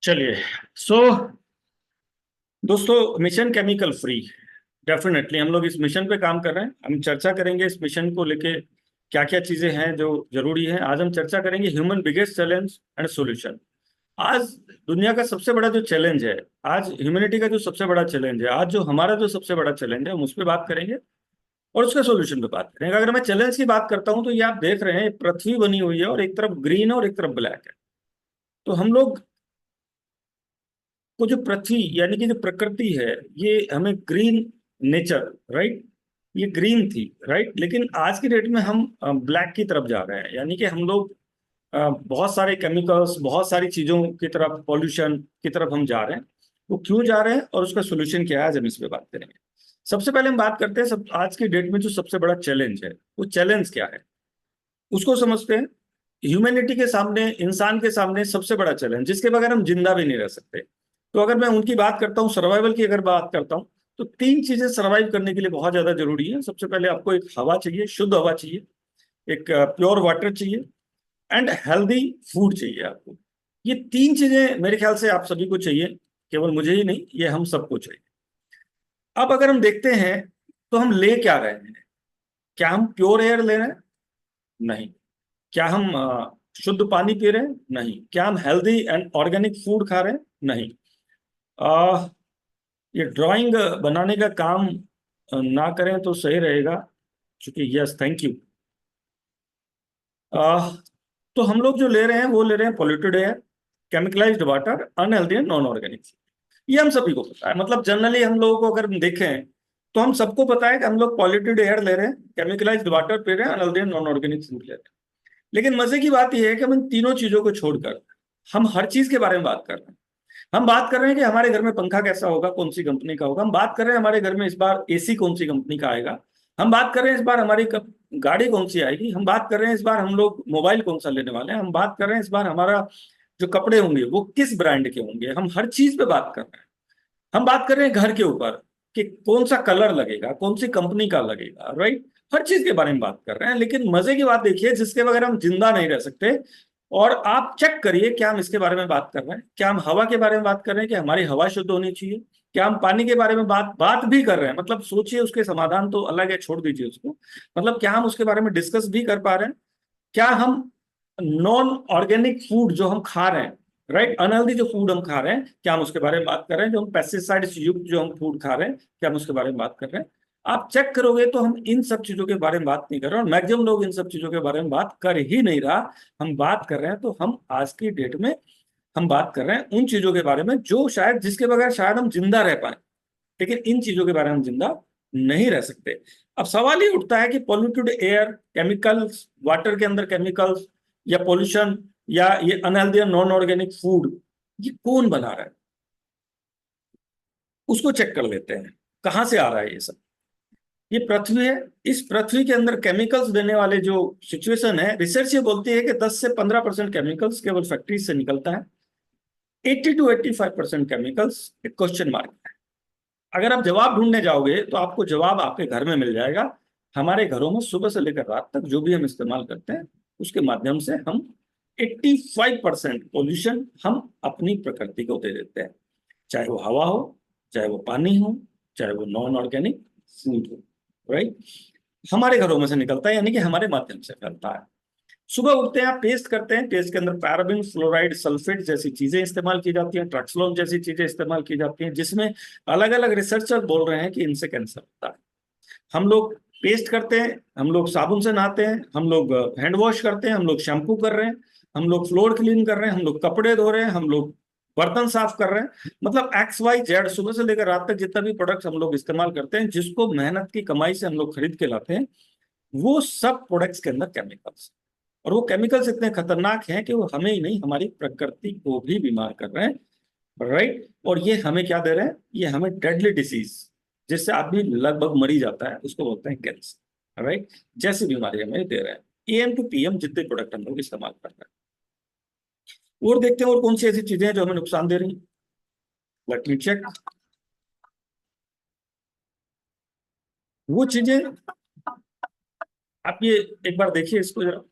चलिए। सो दोस्तों, mission chemical free, definitely हम लोग इस मिशन पे काम कर रहे हैं। हम चर्चा करेंगे इस मिशन को लेके क्या क्या चीजें हैं जो जरूरी है। आज हम चर्चा करेंगे human biggest challenge and solution. आज दुनिया का सबसे बड़ा जो चैलेंज है, आज ह्यूमैनिटी का जो सबसे बड़ा चैलेंज है, आज जो हमारा जो सबसे बड़ा चैलेंज है, हम उस पर बात करेंगे और उसके सॉल्यूशन पे बात करेंगे। अगर मैं चैलेंज की बात करता हूं तो ये आप देख रहे हैं, पृथ्वी बनी हुई है और एक तरफ ग्रीन है और एक तरफ ब्लैक है। तो हम लोग को जो पृथ्वी यानी कि जो प्रकृति है, ये हमें ग्रीन नेचर, राइट, ये ग्रीन थी, राइट। लेकिन आज की डेट में हम ब्लैक की तरफ जा रहे हैं, यानी कि हम लोग बहुत सारे केमिकल्स, बहुत सारी चीजों की तरफ, पॉल्यूशन की तरफ हम जा रहे हैं। वो क्यों जा रहे हैं और उसका सोल्यूशन क्या है, आज हम इस पे बात करेंगे। सबसे पहले हम बात करते हैं, सब आज की डेट में जो सबसे बड़ा चैलेंज है, वो चैलेंज क्या है उसको समझते हैं। ह्यूमैनिटी के सामने, इंसान के सामने सबसे बड़ा चैलेंज जिसके बगैर हम जिंदा भी नहीं रह सकते। तो अगर मैं उनकी बात करता हूँ, सर्वाइवल की अगर बात करता हूँ, तो तीन चीजें सर्वाइव करने के लिए बहुत ज्यादा जरूरी है। सबसे पहले आपको एक हवा चाहिए, शुद्ध हवा चाहिए, एक प्योर वाटर चाहिए, एंड हेल्दी फूड चाहिए आपको। ये तीन चीजें मेरे ख्याल से आप सभी को चाहिए, केवल मुझे ही नहीं, ये हम सबको चाहिए। अब अगर हम देखते हैं तो हम ले क्या रहे हैं। क्या हम प्योर एयर ले रहे हैं? नहीं। क्या हम शुद्ध पानी पी रहे हैं? नहीं। क्या हम हेल्दी एंड ऑर्गेनिक फूड खा रहे हैं? नहीं। आ, ये ड्राइंग बनाने का काम ना करें तो सही रहेगा, क्योंकि यस, थैंक यू। तो हम लोग जो ले रहे हैं वो ले रहे हैं polluted air, chemicalised water, unhealthy and non organic. ये हम सभी को पता है। मतलब जनरली हम लोगों को अगर हम देखें तो हम सबको पता है कि हम लोग पॉल्यूटेड एयर ले रहे हैं, केमिकलाइज्ड वाटर पी रहे हैं, unhealthy and non organic food ले रहे हैं। लेकिन मजे की बात यह है कि हम इन तीनों चीजों को छोड़कर हम हर चीज के बारे में बात कर रहे हैं। हम बात कर रहे हैं कि हमारे घर में पंखा कैसा होगा, कौन सी कंपनी का होगा। हम बात कर रहे हैं हमारे घर में इस बार एसी कौन सी कंपनी का आएगा। हम बात कर रहे हैं इस बार हमारी गाड़ी कौन सी आएगी। हम बात कर रहे हैं इस बार हम लोग मोबाइल कौन सा लेने वाले हैं। हम बात कर रहे हैं इस बार हमारा जो कपड़े होंगे वो किस ब्रांड के होंगे। हम हर चीज पे बात कर रहे हैं। हम बात कर रहे हैं घर के ऊपर कि कौन सा कलर लगेगा, कौन सी कंपनी का लगेगा, राइट। हर चीज के बारे में बात कर रहे हैं। लेकिन मजे की बात देखिए, जिसके बगैर हम जिंदा नहीं रह सकते। और आप चेक करिए, क्या हम इसके बारे में बात कर रहे हैं? क्या हम हवा के बारे में बात कर रहे हैं कि हमारी हवा शुद्ध होनी चाहिए? क्या हम पानी के बारे में बात बात भी कर रहे हैं? मतलब सोचिए, उसके समाधान तो अलग है, छोड़ दीजिए उसको। मतलब क्या हम उसके बारे में डिस्कस भी कर पा रहे हैं? क्या हम नॉन ऑर्गेनिक फूड जो हम खा रहे हैं, राइट, अनहेल्दी जो फूड हम खा रहे हैं, क्या हम उसके बारे में बात कर रहे हैं? जो हम पेस्टिसाइड्स युक्त जो हम फूड खा रहे हैं, क्या हम उसके बारे में बात कर रहे हैं? आप चेक करोगे तो हम इन सब चीजों के बारे में बात नहीं कर रहे, और मैक्सिमम लोग इन सब चीजों के बारे में बात कर ही नहीं रहा। हम बात कर रहे हैं तो हम आज की डेट में हम बात कर रहे हैं उन चीजों के बारे में जो शायद, जिसके बगैर शायद हम जिंदा रह पाए। लेकिन इन चीजों के बारे में हम जिंदा नहीं रह सकते। अब सवाल ये उठता है कि पॉल्यूटेड एयर, केमिकल्स, वाटर के अंदर केमिकल्स, या पोल्यूशन, या ये अनहेल्दी नॉन ऑर्गेनिक फूड, ये कौन बना रहा है? उसको चेक कर लेते हैं, कहाँ से आ रहा है ये सब। ये पृथ्वी है। इस पृथ्वी के अंदर केमिकल्स देने वाले जो सिचुएशन है, रिसर्च ये बोलती है कि 10 से 15% केमिकल्स केवल फैक्ट्री से निकलता है। 80 to 85% केमिकल्स एक क्वेश्चन मार्क। अगर आप जवाब ढूंढने जाओगे तो आपको जवाब आपके घर में मिल जाएगा। हमारे घरों में सुबह से लेकर रात तक जो भी हम इस्तेमाल करते हैं, उसके माध्यम से हम 85% पोल्यूशन हम अपनी प्रकृति को दे देते हैं। चाहे वो हवा हो, चाहे वो पानी हो, चाहे वो नॉन ऑर्गेनिक फूड हो, राइट। हमारे घरों में से निकलता है, यानी कि हमारे माध्यम से फैलता है। सुबह उठते हैं, आप टेस्ट करते हैं, टेस्ट के अंदर पैराबिन, फ्लोराइड, सल्फेट जैसी चीजें इस्तेमाल की जाती हैं, ट्रक्सलोन जैसी चीजें इस्तेमाल की जाती हैं, जिसमें अलग अलग रिसर्चर बोल रहे हैं कि इनसे कैंसर होता है। हम लोग पेस्ट करते हैं, हम लोग साबुन से नहाते हैं, हम लोग हैंड वॉश करते हैं, हम लोग शैम्पू कर रहे हैं, हम लोग फ्लोर क्लीन कर रहे हैं, हम लोग कपड़े धो रहे हैं, हम लोग बर्तन साफ कर रहे हैं। मतलब XYZ, सुबह से लेकर रात तक जितना भी प्रोडक्ट्स हम लोग इस्तेमाल करते हैं, जिसको मेहनत की कमाई से हम लोग खरीद के लाते हैं, वो सब प्रोडक्ट्स के अंदर केमिकल्स। और वो केमिकल्स इतने खतरनाक हैं कि वो हमें ही नहीं, हमारी प्रकृति को भी बीमार कर रहे हैं, राइट। और ये हमें क्या दे रहे हैं? ये हमें डेडली डिसीज, जिससे आदमी लगभग मर ही जाता है, उसको बोलते हैं कैंसर, राइट। जैसी बीमारी हमें दे रहे हैं। AM to PM जितने प्रोडक्ट हम लोग इस्तेमाल कर रहे हैं, और देखते हैं और कौन सी ऐसी चीजें हैं जो हमें नुकसान दे रही हैं। Let me check. वो चीजें, आप ये एक बार देखिए इसको जरा।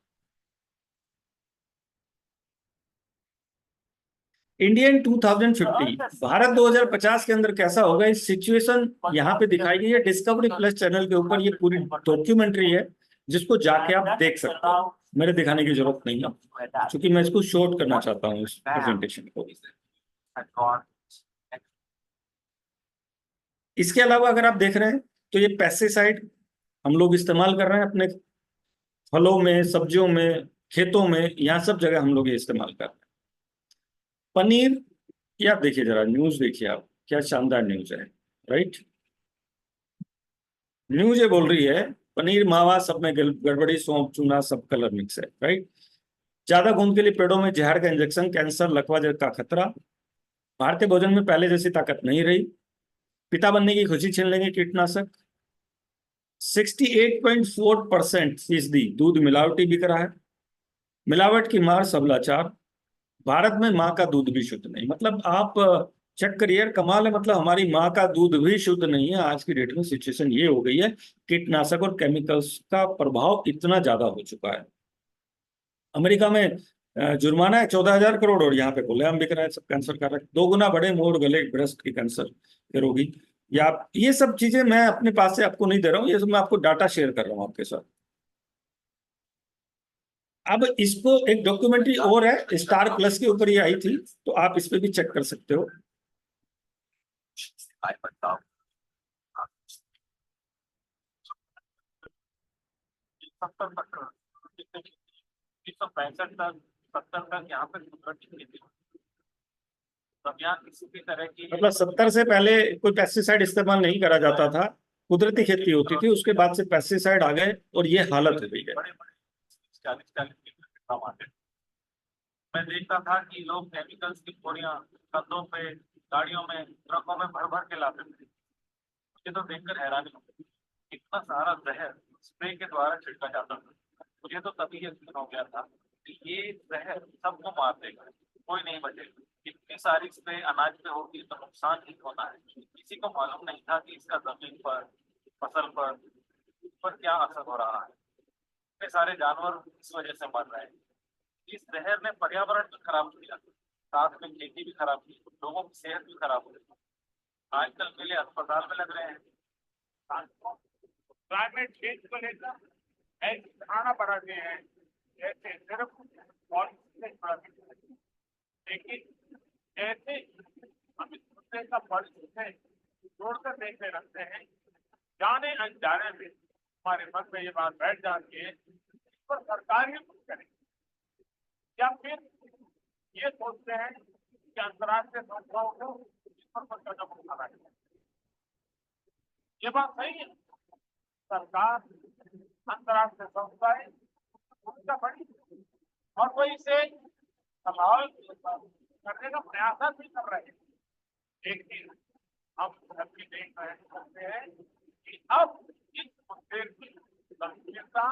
इंडियन 2050, भारत 2050 के अंदर कैसा होगा, इस सिचुएशन यहाँ पे दिखाई गई है। डिस्कवरी प्लस चैनल के ऊपर ये पूरी डॉक्यूमेंट्री है, जिसको जाके आप देख सकते हो, मेरे दिखाने की जरूरत नहीं है, क्योंकि मैं इसको शॉर्ट करना चाहता हूँ इस प्रेजेंटेशन को। इसके अलावा अगर आप देख रहे हैं तो ये पेस्टिसाइड हम लोग इस्तेमाल कर रहे हैं अपने फलों में, सब्जियों में, खेतों में, यहाँ सब जगह हम लोग ये इस्तेमाल कर रहे हैं। पनीर, ये आप देखिए जरा, न्यूज देखिए आप, क्या शानदार न्यूज है, राइट। न्यूज ये बोल रही है पनीर मावा सब में गड़बड़ी, सौंफ चूना सब कलर मिक्स है, राइट। ज्यादा घूम के लिए पेड़ों में जहर का इंजेक्शन, कैंसर लकवा का खतरा। भारतीय भोजन में पहले जैसी ताकत नहीं रही। पिता बनने की खुशी छीन लेंगे कीटनाशक। 68.4% दूध मिलावटी बिक रहा है। मिलावट की मार सब लाचार। भारत में माँ का दूध भी शुद्ध नहीं। मतलब आप चेक करिए, कमाल है, मतलब हमारी माँ का दूध भी शुद्ध नहीं है। आज की डेट में सिचुएशन ये हो गई है, कीटनाशक और केमिकल्स का प्रभाव इतना ज्यादा हो चुका है। अमेरिका में जुर्माना है 14,000 करोड़, और यहाँ पे खुलेआम बिक रहा है सब कैंसर कारक। 2 गुना बढ़े मोड़ गले ब्रेस्ट के कैंसर के रोगी। या ये सब चीजें मैं अपने पास से आपको नहीं दे रहा हूँ, ये सब मैं आपको डाटा शेयर कर रहा हूँ आपके साथ। अब इसको एक डॉक्यूमेंट्री और है, स्टार प्लस के ऊपर ये आई थी, तो आप इस पे भी चेक कर सकते हो। किसी भी तरह की, मतलब 70 से पहले कोई पेस्टिसाइड इस्तेमाल नहीं करा जाता था, कुदरती खेती होती थी। उसके बाद से पेस्टिसाइड आ गए और ये हालत हो गई है। 40-40 मैं देखता था कि लोग केमिकल्स की बोरियां कंधों पे, गाड़ियों में, ट्रकों में भर भर के लाते थे। मुझे तो देखकर हैरानी हुई, इतना सारा जहर स्प्रे के द्वारा छिड़का जाता था। मुझे तो तभी यकीन हो गया था कि ये जहर सबको मार देगा, कोई नहीं बचेगा। इतनी सारी स्प्रे अनाज पे होगी तो नुकसान ही होना है। किसी को मालूम नहीं था कि इसका जमीन पर, फसल पर क्या असर हो रहा है। इतने सारे जानवर इस वजह से मर रहे हैं। इस जहर ने पर्यावरण भी खराब किया, साथ में खेती भी खराब की, लोगों की सेहत भी खराब हो गई। आजकल मेले अस्पताल में लग रहे हैं। क्लाइमेट चेंज को लेकर ऐसी धारणा बढ़ाते हैं जैसे सिर्फ पॉलिसी बढ़ाते हैं, लेकिन जैसे हम इस मुद्दे का पॉलिसी से जोड़कर देखने लगते हैं, जाने अनजाने में हमारे मन में ये बात बैठ जाती है, इस पर सरकार ही कुछ करे, या फिर ये सोचते हैं कि अंतर्राष्ट्रीय संस्थाओं को इस पर कोई कदम उठाना है। ये बात सही है, सरकार, अंतर्राष्ट्रीय संस्थाएं उनका बड़ी और वो इसे संभाल करने का प्रयास भी कर रहे हैं, लेकिन हम सभी देख रहे हैं कि अब इस मुद्दे की गंभीरता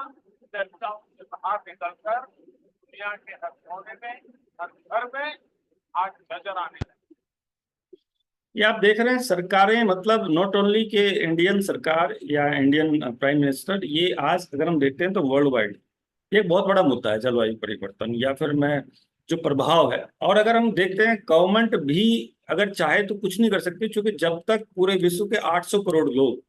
चर्चाओं से बाहर निकलकर दुनिया के हर कोने में, हर घर में आज नजर आने लगी। ये आप देख रहे हैं, सरकारें, मतलब नॉट ओनली के इंडियन सरकार या इंडियन प्राइम मिनिस्टर, ये आज अगर हम देखते हैं तो वर्ल्ड वाइड ये एक बहुत बड़ा मुद्दा है, जलवायु परिवर्तन या फिर मैं जो प्रभाव है। और अगर हम देखते हैं, गवर्नमेंट भी अगर चाहे तो कुछ नहीं कर सकती, क्योंकि जब तक पूरे विश्व के 800 करोड़ लोग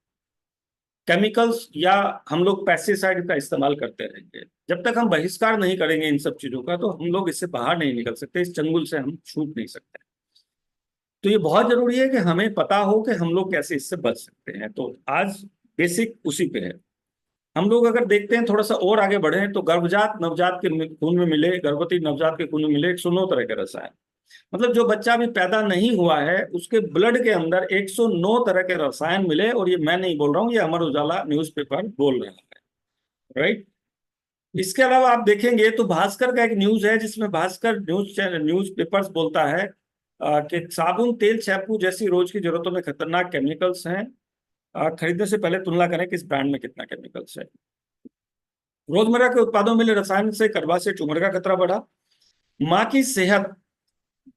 केमिकल्स या हम लोग पेस्टिसाइड का इस्तेमाल करते रहेंगे, जब तक हम बहिष्कार नहीं करेंगे इन सब चीजों का, तो हम लोग इससे बाहर नहीं निकल सकते, इस चंगुल से हम छूट नहीं सकते। तो ये बहुत जरूरी है कि हमें पता हो कि हम लोग कैसे इससे बच सकते हैं। तो आज बेसिक उसी पे है। हम लोग अगर देखते हैं, थोड़ा सा और आगे बढ़े, तो गर्भजात नवजात के खून में मिले, गर्भवती नवजात के खून में मिले 109 तरह के रसायन। मतलब जो बच्चा अभी पैदा नहीं हुआ है उसके ब्लड के अंदर 109 तरह के रसायन मिले, और ये मैं नहीं बोल रहा हूँ, ये अमर उजाला न्यूज़पेपर बोल रहा है, राइट। इसके अलावा आप देखेंगे तो भास्कर का एक न्यूज है, जिसमें भास्कर न्यूज पेपर्स बोलता है कि साबुन, तेल, शैम्पू जैसी रोज की जरूरतों में खतरनाक केमिकल्स हैं। खरीदने से पहले तुलना करें कि इस ब्रांड में कितना केमिकल्स है। रोजमर्रा के उत्पादों में मिले रसायन से करवा से ट्यूमर का खतरा बढ़ा। माँ की सेहत,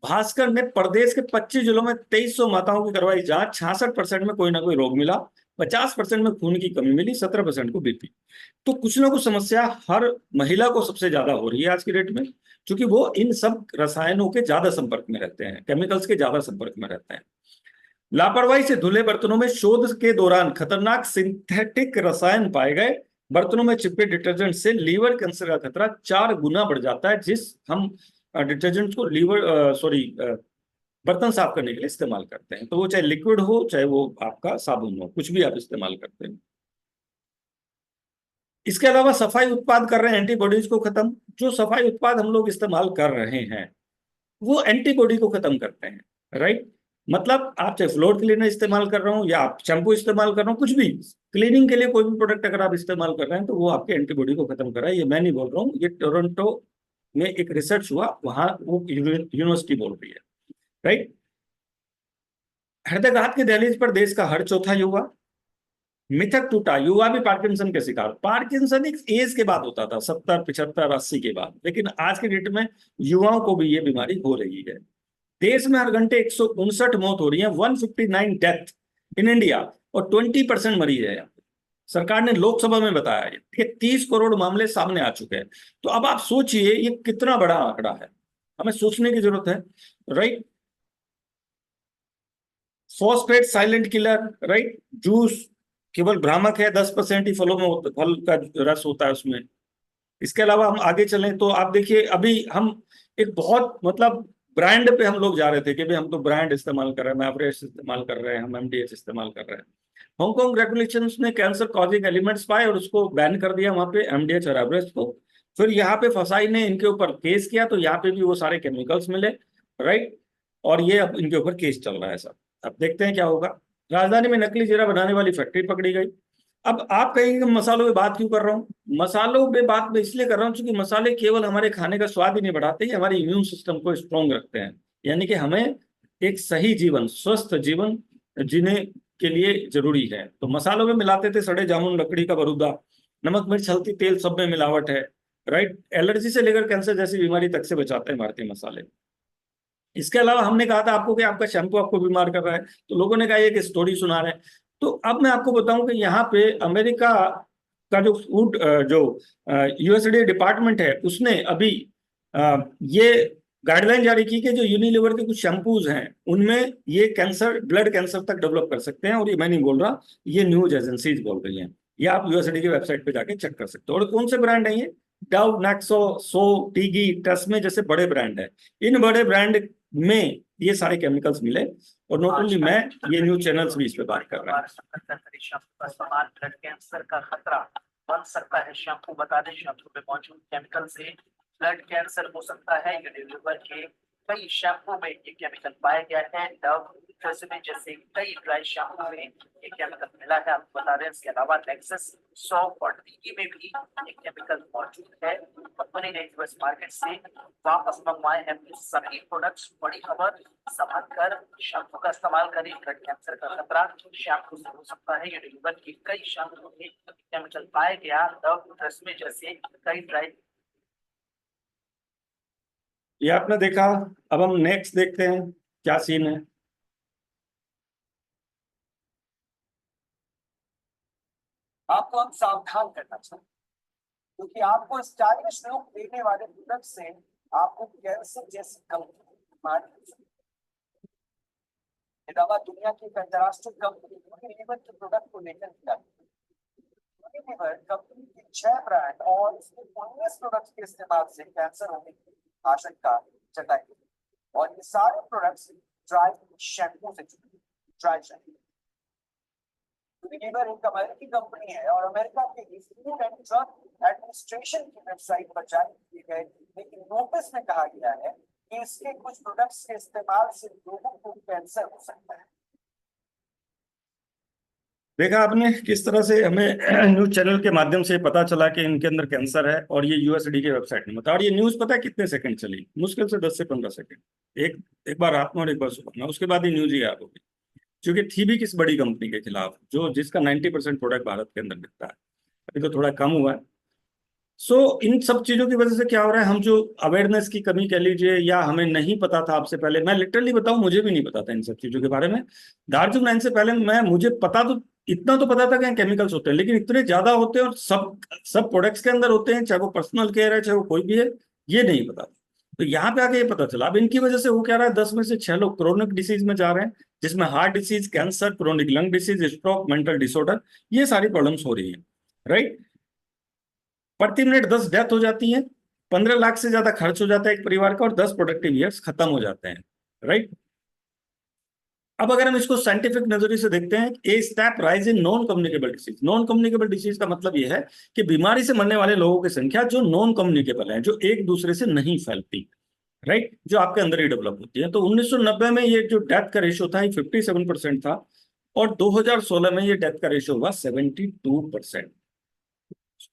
भास्कर ने प्रदेश के 25 जिलों में 2300 माताओं की करवाई जांच, 66% में कोई ना कोई रोग मिला। 50% में खून की कमी मिली, 17% को बीपी। तो कुछ ना कुछ समस्या हर महिला को सबसे ज्यादा हो रही है आज की डेट में, क्योंकि वो इन सब रसायनों के ज्यादा संपर्क में रहते हैं, केमिकल्स के ज्यादा संपर्क में रहते हैं। लापरवाही से धुले बर्तनों में शोध के दौरान खतरनाक सिंथेटिक रसायन पाए गए। बर्तनों में चिपके डिटर्जेंट से लीवर कैंसर का खतरा 4 गुना बढ़ जाता है। जिस हम डिटर्जेंट को बर्तन साफ करने के लिए इस्तेमाल करते हैं, तो वो चाहे लिक्विड हो चाहे वो आपका साबुन हो, कुछ भी आप इस्तेमाल करते हैं। इसके अलावा सफाई उत्पाद कर रहे हैं एंटीबॉडीज को खत्म। जो सफाई उत्पाद हम लोग इस्तेमाल कर रहे हैं वो एंटीबॉडी को खत्म करते हैं, राइट। मतलब आप चाहे फ्लोर क्लीनर इस्तेमाल कर रहे हो या आप शैम्पू इस्तेमाल कर रहे हो, कुछ भी क्लीनिंग के लिए कोई भी प्रोडक्ट अगर आप इस्तेमाल कर रहे हैं तो वो आपके एंटीबॉडी को खत्म कर रहा है। ये मैं नहीं बोल रहा हूँ, ये टोरंटो में एक रिसर्च हुआ, वहां वो यूनिवर्सिटी बोल रही है, राइट। हृदयघात के दहलीज पर देश का हर चौथा युवा। मिथक टूटा, युवा भी पार्किंसन के शिकार। पार्किंसन एक एज के बाद होता था, 70, 75, 80 के बाद, लेकिन आज के डेट में युवाओं को भी ये बीमारी हो रही है। देश में हर घंटे 159 मौत हो रही है, 159 डेथ इन इंडिया, और 20% मरीज है यहाँ पे। सरकार ने लोकसभा में बताया है कि 30 करोड़ मामले सामने आ चुके हैं। तो अब आप सोचिए ये कितना बड़ा आंकड़ा है, हमें सोचने की जरूरत है, right. Phosphate silent killer, right. Juice केवल भ्रामक है, 10% ही फलों में फल का रस होता है उसमें। इसके अलावा हम आगे चलें तो आप देखिए, अभी हम एक बहुत मतलब ब्रांड पे हम लोग जा रहे थे कि भाई हम तो ब्रांड इस्तेमाल कर रहे हैं, एवरेस्ट इस्तेमाल कर रहे हैं, हम एमडीएच इस्तेमाल कर रहे हैं। हांगकांग रेगुलेशंस ने कैंसर कॉजिंग एलिमेंट्स पाए और उसको बैन कर दिया वहां पे, एमडीएच और एवरेस्ट को। फिर यहाँ पे फसाई ने इनके ऊपर केस किया, तो यहाँ पे भी वो सारे केमिकल्स मिले, राइट। और ये अब इनके ऊपर केस चल रहा है सब। अब देखते हैं क्या होगा। राजधानी में नकली जीरा बनाने वाली फैक्ट्री पकड़ी गई। अब आप कहेंगे मसालों में बात क्यों कर रहा हूँ? मसालों में बात मैं इसलिए कर रहा हूँ क्योंकि मसाले केवल हमारे खाने का स्वाद ही नहीं बढ़ाते, ये हमारे इम्यून सिस्टम को स्ट्रॉन्ग रखते हैं। यानी कि हमें एक सही जीवन, स्वस्थ जीवन जीने के लिए जरूरी है। तो मसालों में मिलाते थे सड़े जामुन, लकड़ी का बरूदा, नमक मिर्च हल्दी तेल, सब में मिलावट है, राइट। एलर्जी से लेकर कैंसर जैसी बीमारी तक से बचाते हैं भारतीय मसाले। इसके अलावा हमने कहा था आपको कि आपका शैम्पू आपको बीमार कर रहा है, तो लोगों ने कहा ये कि स्टोरी सुना रहे हैं। तो अब मैं आपको बताऊं कि यहाँ पे अमेरिका का जो फूड जो यूएसडीए डिपार्टमेंट है उसने अभी ये गाइडलाइन जारी की कि जो यूनिलीवर के कुछ शैम्पूज हैं उनमें ये कैंसर, ब्लड कैंसर तक डेवलप कर सकते हैं। और ये मैं नहीं बोल रहा, ये न्यूज एजेंसीज बोल रही हैं। ये आप यूएसडी की वेबसाइट पे जाके चेक कर सकते हो। और कौन से ब्रांड है ये? डव, नैक्सो, सो, टीगी, ट्रेस्मे जैसे बड़े ब्रांड है। इन बड़े ब्रांड में ये सारे केमिकल्स मिले। और नॉट ओनली मैं, ये न्यूज चैनल्स भी इस पे बात कर रहे हैं। ब्लड कैंसर का खतरा बन सकता है। शैम्पू बता दें, शैम्पू में मौजूद केमिकल से ब्लड कैंसर हो सकता है। यूनिलीवर के कई शैम्पू में ये केमिकल पाया गया है। डव, ट्रेसेमे जैसे कई ड्राई शैम्पू में ये केमिकल मिला है, आपको बता रहे हैं। इसके अलावा नेक्सस, सौंफ और टीकी में भी ये केमिकल मौजूद है। कंपनी ने यूएस मार्केट से वापस मंगवाए हैं सभी प्रोडक्ट्स। बड़ी खबर, संभल कर शैम्पू का इस्तेमाल करें, ब्लड कैंसर का खतरा शैम्पू से हो सकता है। यूनिलीवर के कई शैम्पू में केमिकल पाया गया। डव, ट्रेसेमे जैसे कई ड्राई। ये आपने देखा। अब हम नेक्स्ट देखते हैं क्या सीन है। आपको हम सावधान करना चाहिए, क्योंकि आपको स्टाइलिश लुक देने वाले प्रोडक्ट से आपको कैंसर जैसी गंभीर बीमारी। दुनिया की एक अंतरराष्ट्रीय कंपनी यूनिलीवर के प्रोडक्ट को लेकर यूनिलीवर कंपनी के 6 ब्रांड और इसके 19 प्रोडक्ट्स के इस्तेमाल से कैंसर होने की आशंका जताई। और ये सारे प्रोडक्ट्स ड्राई शैम्पू से जुड़े, ड्राई शैम्पू। यूनिलीवर एक अमेरिकी कंपनी है और अमेरिका के फूड एंड ड्रग एडमिनिस्ट्रेशन की वेबसाइट पर जारी किए गए लेकिन नोटिस में कहा गया है कि इसके कुछ प्रोडक्ट्स के इस्तेमाल से लोगों को कैंसर हो सकता है। देखा आपने किस तरह से हमें न्यूज चैनल के माध्यम से पता चला कि इनके अंदर कैंसर है, और ये यूएसडी की वेबसाइट में बताया। और ये न्यूज पता है कितने सेकंड चली? मुश्किल से 10 से 15 सेकंड। एक बार रात में और एक बार सुबह में, उसके बाद ही न्यूज ही आ होगी। क्योंकि थी भी किस बड़ी कंपनी के खिलाफ जो जिसका 90% प्रोडक्ट भारत के अंदर बिकता है। अभी तो थोड़ा कम हुआ है। इन सब चीजों की वजह से क्या हो रहा है, हम जो अवेयरनेस की कमी कह लीजिए, या हमें नहीं पता था आपसे पहले। मैं लिटरली बताऊं, मुझे भी नहीं पता था इन सब चीजों के बारे में। दार्जिलिंग 9 से पहले मुझे पता तो इतना तो पता था कि केमिकल्स होते हैं, लेकिन इतने ज्यादा होते हैं और सब सब प्रोडक्ट्स के अंदर होते हैं, चाहे वो पर्सनल केयर है चाहे वो कोई भी है, ये नहीं पता। तो यहाँ पे आके ये पता चला। अब इनकी वजह से वो क्या रहा है, 10 में से 6 लोग क्रोनिक डिसीज में जा रहे हैं, जिसमें heart disease, cancer, chronic lung disease, stroke, mental disorder, ये सारी प्रॉब्लम्स हो रही है। राइट। प्रति मिनट 10 डेथ हो जाती है, 15 लाख से ज्यादा खर्च हो जाता है एक परिवार का, और 10 प्रोडक्टिव ईयर्स खत्म हो जाते हैं। राइट। अब अगर हम इसको साइंटिफिक नजरिए से देखते हैं, a step rise in non communicable disease. Non communicable disease का मतलब यह है कि बीमारी से मरने वाले लोगों की संख्या जो नॉन कम्युनिकेबल है, जो एक दूसरे से नहीं फैलती, राइट, जो आपके अंदर ही डेवलप होती है। तो 1990 में ये जो डेथ का रेशियो था, ये 57% था, और 2016 में ये डेथ का रेशियो हुआ 72%।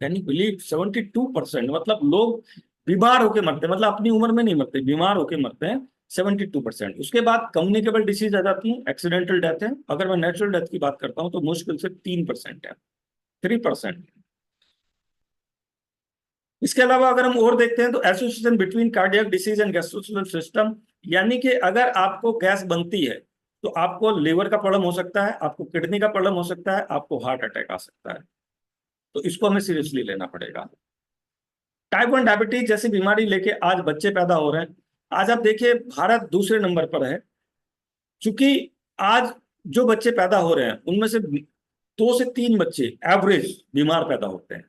Can you believe? 72%, मतलब लोग बीमार होके मरते हैं, मतलब अपनी उम्र में नहीं मरते, बीमार होके मरते हैं 72%। उसके बाद कम्युनिकेबल डिसीज आ जाती है, एक्सीडेंटल डेथ है। अगर मैं नेचुरल डेथ की बात करता हूं तो मुश्किल से 3% है, 3%। इसके अलावा अगर हम और देखते हैं तो association between cardiac disease and gastroskeletal system, यानी कि अगर आपको गैस बनती है तो आपको लिवर का प्रॉब्लम हो सकता है, आपको किडनी का प्रॉब्लम हो सकता है, आपको हार्ट अटैक आ सकता है। तो इसको हमें सीरियसली लेना पड़ेगा। टाइप 1 डायबिटीज जैसी बीमारी लेके आज बच्चे पैदा हो रहे हैं। आज आप देखिए भारत दूसरे नंबर पर है, क्योंकि आज जो बच्चे पैदा हो रहे हैं उनमें से 2 से 3 बच्चे एवरेज बीमार पैदा होते हैं।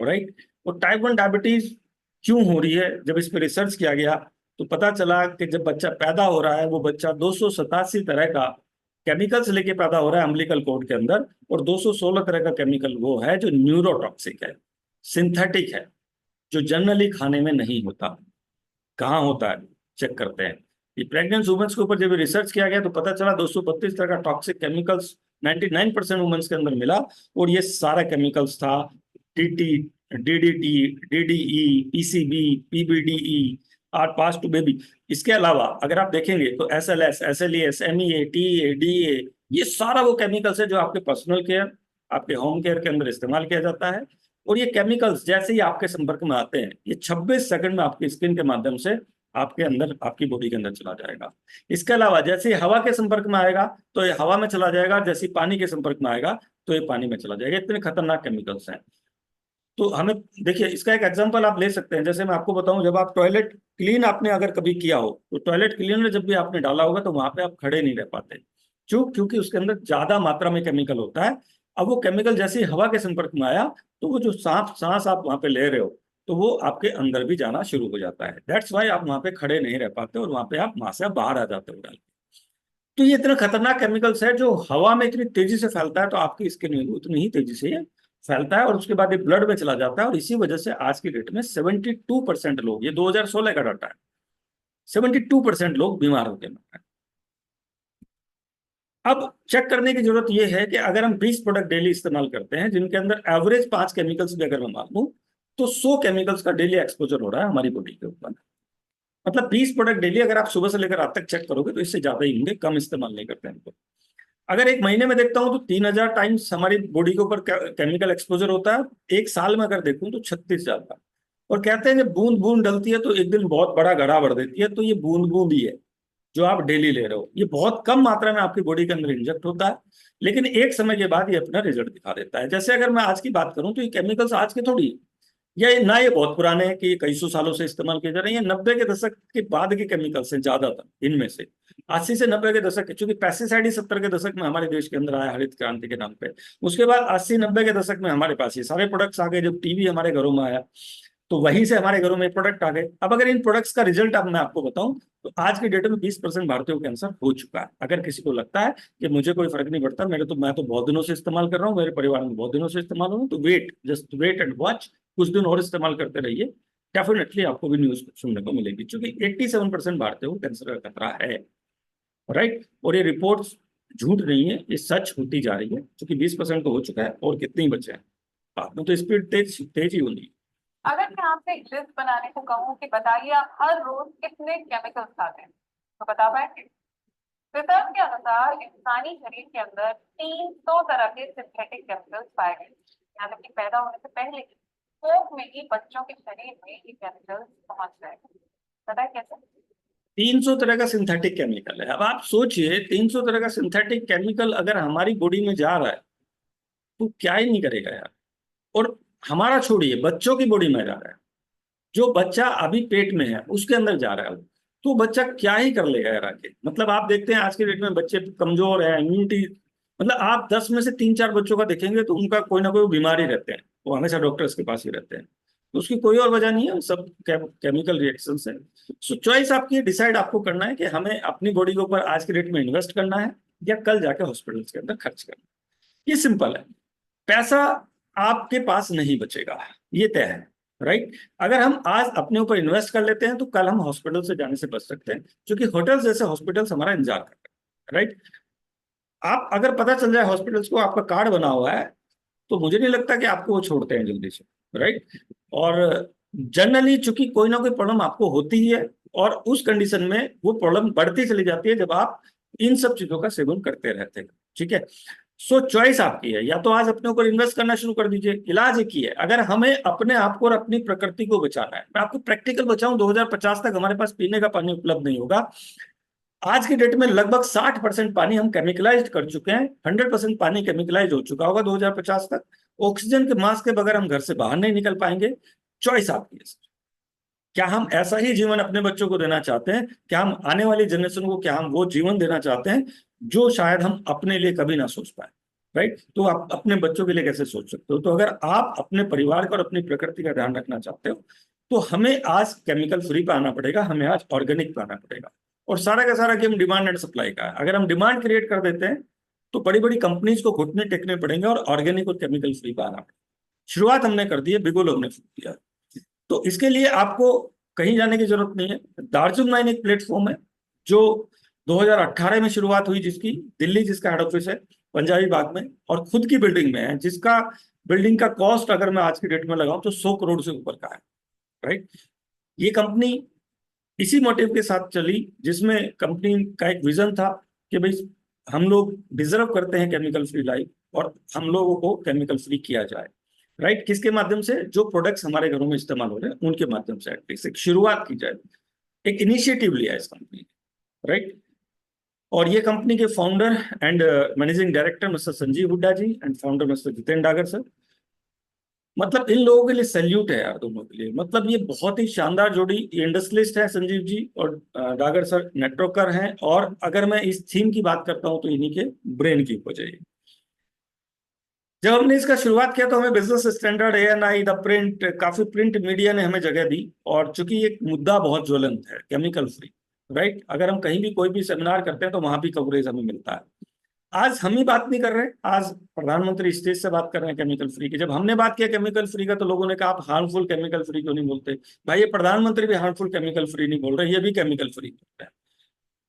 राइट। और टाइप 1 डायबिटीज क्यों हो रही है, जब इस पर रिसर्च किया गया तो पता चला कि जब बच्चा पैदा हो रहा है, वो बच्चा 287 तरह का केमिकल्स लेके पैदा हो रहा है अम्बिलिकल कोर्ड के अंदर, और 216 तरह का केमिकल वो है जो न्यूरोटॉक्सिक है, सिंथेटिक है, जो जनरली खाने में नहीं होता। कहाँ होता है, चेक करते हैं। ये प्रेग्नेंट वुमेन्स के ऊपर जब रिसर्च किया गया तो पता चला 232 तरह का टॉक्सिक केमिकल्स 99% वुमेन्स के अंदर मिला, और ये सारा केमिकल्स था TT, DDT, DDE, PCB, PBDE, are pass to baby. इसके अलावा अगर आप देखेंगे तो SLS, SLES, MEA, TA, DA, ये सारा वो केमिकल्स है जो आपके पर्सनल केयर, आपके होम केयर के अंदर इस्तेमाल किया जाता है। और ये केमिकल्स जैसे ही आपके संपर्क में आते हैं, ये 26 सेकंड में आपकी स्किन के माध्यम से आपके अंदर, आपकी बॉडी के अंदर चला जाएगा। इसके अलावा जैसे ही हवा के संपर्क में आएगा तो ये हवा में चला जाएगा, जैसे ही पानी के संपर्क में आएगा तो ये पानी में चला जाएगा। इतने खतरनाक केमिकल्स हैं। तो हमें देखिए, इसका एक एग्जांपल आप ले सकते हैं। जैसे मैं आपको बताऊं, जब आप टॉयलेट क्लीन आपने अगर कभी किया हो तो टॉयलेट क्लीनर जब भी आपने डाला होगा तो वहां पे आप खड़े नहीं रह पाते। क्यों? क्योंकि उसके अंदर ज्यादा मात्रा में केमिकल होता है। अब वो केमिकल जैसे ही हवा के संपर्क में आया तो वो जो सांस सांस आप वहां पे ले रहे हो तो वो आपके अंदर भी जाना शुरू हो जाता है। दैट्स वाई आप वहां पे खड़े नहीं रह पाते और वहां पे आप वहां से बाहर आ जाते हो डाल के। तो ये इतना खतरनाक केमिकल्स है जो हवा में इतनी तेजी से फैलता है, तो आपकी स्किन में भी उतनी ही तेजी से ये फैलता है, और उसके बाद ये ब्लड में चला जाता है। और इसी वजह से आज की डेट में 72% लोग, ये 2016 का डाटा है, 72% लोग बीमार होते हैं। अब चेक करने की जरूरत यह है कि अगर हम 20 प्रोडक्ट डेली इस्तेमाल करते हैं जिनके अंदर एवरेज 5 केमिकल्स भी अगर मैं मान लूं, तो 100 केमिकल्स का डेली एक्सपोजर हो रहा है हमारी बॉडी के ऊपर। मतलब 20 प्रोडक्ट डेली अगर आप सुबह से लेकर रात तक चेक करोगे तो इससे ज्यादा ही होंगे, कम इस्तेमाल नहीं करते हैं इनको। अगर एक महीने में देखता हूं तो 3000 टाइम्स हमारी बॉडी के ऊपर केमिकल एक्सपोजर होता है। एक साल में अगर देखूं तो 36,000 का। और कहते हैं जब बूंद बूंद डलती है तो एक दिन बहुत बड़ा घड़ा भर देती है। तो ये बूंद बूंद ही है जो आप डेली ले रहे हो, ये बहुत कम मात्रा में आपकी बॉडी के अंदर इंजेक्ट होता है, लेकिन एक समय के बाद ये अपना रिजल्ट दिखा देता है। जैसे अगर मैं आज की बात करूं तो ये केमिकल्स आज के थोड़ी है, ये ना, ये बहुत पुराने हैं कि ये कई सौ सालों से इस्तेमाल किए जा रहे हैं। ये 90 के दशक के बाद के केमिकल्स हैं ज्यादातर इनमें से। 80 से 90 के दशक, चूंकि पेस्टिसाइड ही 70 के दशक में हमारे देश के अंदर आया हरित क्रांति के नाम पे। उसके बाद 80-90 के दशक में हमारे पास ये सारे प्रोडक्ट्स आ गए। जब टीवी हमारे घरों में आया तो वहीं से हमारे घरों में प्रोडक्ट आ गए। अब अगर इन प्रोडक्ट्स का रिजल्ट अब मैं आपको बताऊं तो आज की डेट में 20% भारतीयों को कैंसर हो चुका है। अगर किसी को लगता है कि मुझे कोई फर्क नहीं पड़ता, मैं तो बहुत दिनों से इस्तेमाल कर रहा हूँ, मेरे परिवार में बहुत दिनों से इस्तेमाल हो रहा हूं, तो wait, just wait and watch, कुछ दिन और इस्तेमाल करते रहिए, डेफिनेटली आपको भी न्यूज सुनने को मिलेगी। क्योंकि 87% भारतीयों को कैंसर का खतरा है। राइट। और ये रिपोर्ट्स झूठ नहीं है, ये सच होती जा रही है। क्योंकि 20% तो हो चुका है और कितने ही बचे हैं, बाद में तो स्पीड तेज तेज ही होनी है। अगर मैं आपसे एक लिस्ट बनाने को कहूँ कि बताइए आप हर रोज कितने केमिकल्स खाते हैं, तो बता पाएंगे? रिसर्च के अनुसार इंसानी शरीर के अंदर 300 तरह के सिंथेटिक केमिकल्स पाए गए। यहाँ तक कि पैदा होने से पहले कोख में ही बच्चों के शरीर में ये केमिकल्स पहुंच गए। पता है कैसे? 300 तरह का सिंथेटिक केमिकल है। अब आप सोचिए 300 तरह का सिंथेटिक केमिकल अगर हमारी बॉडी में जा रहा है तो क्या ही नहीं करेगा यार। और हमारा छोड़िए, बच्चों की बॉडी में जा रहा है, जो बच्चा अभी पेट में है उसके अंदर जा रहा है, तो बच्चा क्या ही कर लेगा यार आके। मतलब आप देखते हैं आज के डेट में बच्चे कमजोर है, इम्यूनिटी, मतलब आप 10 में से 3-4 बच्चों का देखेंगे तो उनका कोई ना कोई बीमारी रहते हैं, वो हमेशा डॉक्टर्स के पास ही रहते हैं। तो उसकी कोई और वजह नहीं है, सब केमिकल रिएक्शन है। सो चॉइस आपकी, डिसाइड आपको करना है कि हमें अपनी बॉडी के ऊपर आज के डेट में इन्वेस्ट करना है या कल जाके हॉस्पिटल्स के अंदर खर्च करना है। ये सिंपल है। पैसा आपके पास नहीं बचेगा, ये तय है, राइट। अगर हम आज अपने ऊपर इन्वेस्ट कर लेते हैं तो कल हम हॉस्पिटल से जाने से बच सकते हैं, क्योंकि होटल जैसे हॉस्पिटल्स हमारा इंतजार कर रहे हैं, राइट। आप अगर पता चल जाए हॉस्पिटल्स को आपका कार्ड बना हुआ है तो मुझे नहीं लगता कि आपको वो छोड़ते हैं जल्दी से, राइट। और जनरली चूंकि कोई ना कोई प्रॉब्लम आपको होती ही है, और उस कंडीशन में वो प्रॉब्लम बढ़ती चली जाती है जब आप इन सब चीजों का सेवन करते रहते हैं, ठीक है। सो चॉइस आपकी है, या तो आज अपने ऊपर इन्वेस्ट करना शुरू कर दीजिए। इलाज एक ही है, अगर हमें अपने आप को और अपनी प्रकृति को बचाना है। मैं आपको प्रैक्टिकल बचाऊं, 2050 तक हमारे पास पीने का पानी उपलब्ध नहीं होगा। आज की डेट में लगभग 60% पानी हम केमिकलाइज्ड कर चुके हैं, 100% पानी केमिकलाइज हो चुका होगा 2050 तक। ऑक्सीजन के मास्क के बगैर हम घर से बाहर नहीं निकल पाएंगे। चॉइस आपकी है। क्या हम ऐसा ही जीवन अपने बच्चों को देना चाहते हैं? क्या हम आने वाली जनरेशन को, क्या हम वो जीवन देना चाहते हैं जो शायद हम अपने लिए कभी ना सोच पाए, राइट। तो आप अपने बच्चों के लिए कैसे सोच सकते हो? तो अगर आप अपने परिवार का और अपनी प्रकृति का ध्यान रखना चाहते हो तो हमें आज केमिकल फ्री पे आना पड़ेगा, हमें आज ऑर्गेनिक पे आना पड़ेगा। और सारा का सारा गेम डिमांड एंड सप्लाई का है। अगर हम डिमांड क्रिएट कर देते हैं तो बड़ी बड़ी कंपनीज को घुटने टेकने पड़ेंगे और ऑर्गेनिक और केमिकल फ्री पे आना पड़ेगा। शुरुआत हमने कर दी है, बिगुल हमने फूक दिया। तो इसके लिए आपको कहीं जाने की जरूरत नहीं है। दार्जुन माइन एक प्लेटफॉर्म है जो 2018 में शुरुआत हुई, जिसकी दिल्ली, जिसका हेड ऑफिस है पंजाबी बाग में, और खुद की बिल्डिंग में है, जिसका बिल्डिंग का कॉस्ट अगर मैं आज की डेट में लगाऊं तो 100 करोड़ से ऊपर का है, राइट। ये कंपनी इसी मोटिव के साथ चली, जिसमें कंपनी का एक विजन था कि भाई हम लोग डिजर्व करते हैं केमिकल फ्री लाइफ, और हम लोगों को केमिकल फ्री किया जाए, राइट। किसके माध्यम से? जो प्रोडक्ट्स हमारे घरों में इस्तेमाल हो रहे हैं उनके माध्यम से एटलीस्ट एक शुरुआत की जाए। एक इनिशिएटिव लिया इस कंपनी ने, राइट। और ये कंपनी के founder and managing director mister Sanjeev Hooda ji and founder mister Jitendra Dagar sir, मतलब इन लोगों के लिए सैल्यूट है यार, दोनों के लिए। मतलब ये बहुत ही शानदार जोड़ी। इंडस्ट्रियलिस्ट है संजीव जी, और डागर सर नेटवर्कर हैं। और अगर मैं इस थीम की बात करता हूं तो इन्हीं के ब्रेन की वजह है। जब हमने इसका शुरुआत किया तो हमें business standard, ANI, the print, काफी प्रिंट मीडिया ने हमें जगह दी। और चूंकि एक मुद्दा बहुत ज्वलंत है केमिकल फ्री, राइट। अगर हम कहीं भी कोई भी सेमिनार करते हैं तो वहां भी कवरेज हमें मिलता है। आज हम ही बात नहीं कर रहे, आज प्रधानमंत्री स्टेज से बात कर रहे हैं केमिकल फ्री की। जब हमने बात किया केमिकल फ्री का तो लोगों ने कहा आप हार्मफुल केमिकल फ्री क्यों नहीं बोलते? भाई ये प्रधानमंत्री भी हार्मफुल केमिकल फ्री नहीं बोल रहे, ये भी केमिकल फ्री बोल रहे हैं।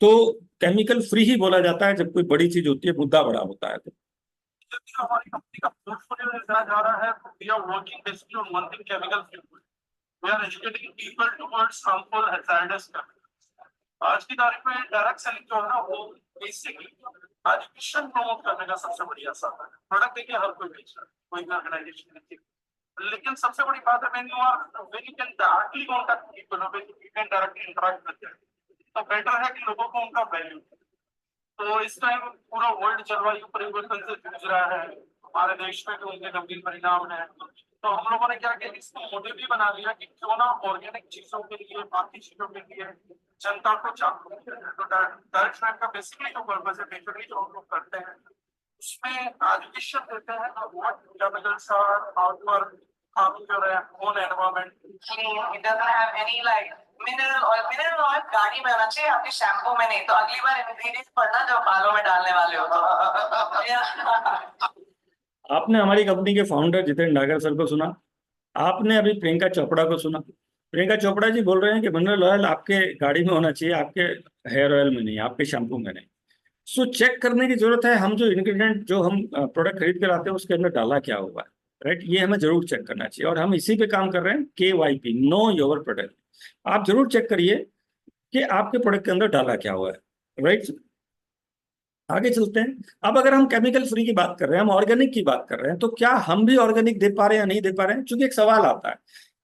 तो केमिकल फ्री ही बोला जाता है जब कोई बड़ी चीज होती है, मुद्दा बड़ा होता है। तो जबकि हमारी कंपनी का पोर्टफोलियो इतना जा रहा है, we are working basically on one thing, chemical free food. We are educating people towards harmful hazardous chemicals. आज की तारीख में डायरेक्ट सेलिंग जो है ना, वो बेसिकली एजुकेशन प्रमोट करने का सबसे बढ़िया साधन है। प्रोडक्ट देखिए हर कोई बेच रहा है, कोई ऑर्गेनाइजेशन नहीं, लेकिन सबसे बड़ी बात है when you can directly contact people, when you can directly interact with them, तो बेटर है कि लोगों को उनका वैल्यू। तो इस टाइम पूरा वर्ल्ड जलवायु परिवर्तन से जूझ रहा है, हमारे देश में भी उनके गंभीर परिणाम है। तो हम लोगों ने क्या किया, इसको मोटिव भी बना लिया कि क्यों ना ऑर्गेनिक चीजों के लिए, बाकी चीजों के लिए जनता को जागरूक किया। तो डायरेक्ट फ्लैट का बेसिकली जो पर्पस है, बेसिकली जो हम लोग करते हैं उसमें एजुकेशन देते हैं what chemicals are, how to harm your own environment. It doesn't have any like mineral oil गाड़ी में आना चाहिए, आपके शैम्पू में नहीं। तो अगली बार इंग्रेडिएंट्स पढ़ना जो बालों में डालने वाले हो तो। आपने हमारी कंपनी के फाउंडर जितेंद्र डागर सर को सुना, आपने अभी प्रियंका चोपड़ा को सुना। प्रियंका चोपड़ा जी बोल रहे हैं कि मिनरल ऑयल आपके गाड़ी में होना चाहिए, आपके हेयर ऑयल में नहीं, आपके शैम्पू में नहीं। सो चेक करने की जरूरत है, हम जो इंग्रेडिएंट, जो हम प्रोडक्ट खरीद कर लाते हैं उसके अंदर डाला क्या हुआ है, राइट। ये हमें जरूर चेक करना चाहिए, और हम इसी पे काम कर रहे हैं। KYP, know your product. आप जरूर चेक करिए कि आपके प्रोडक्ट के अंदर डाला क्या हुआ है, राइट। आगे चलते हैं। अब अगर हम केमिकल फ्री की बात कर रहे हैं, हम ऑर्गेनिक की बात कर रहे हैं, तो क्या हम भी ऑर्गेनिक दे पा रहे हैं या नहीं दे पा रहे हैं? क्योंकि एक सवाल आता है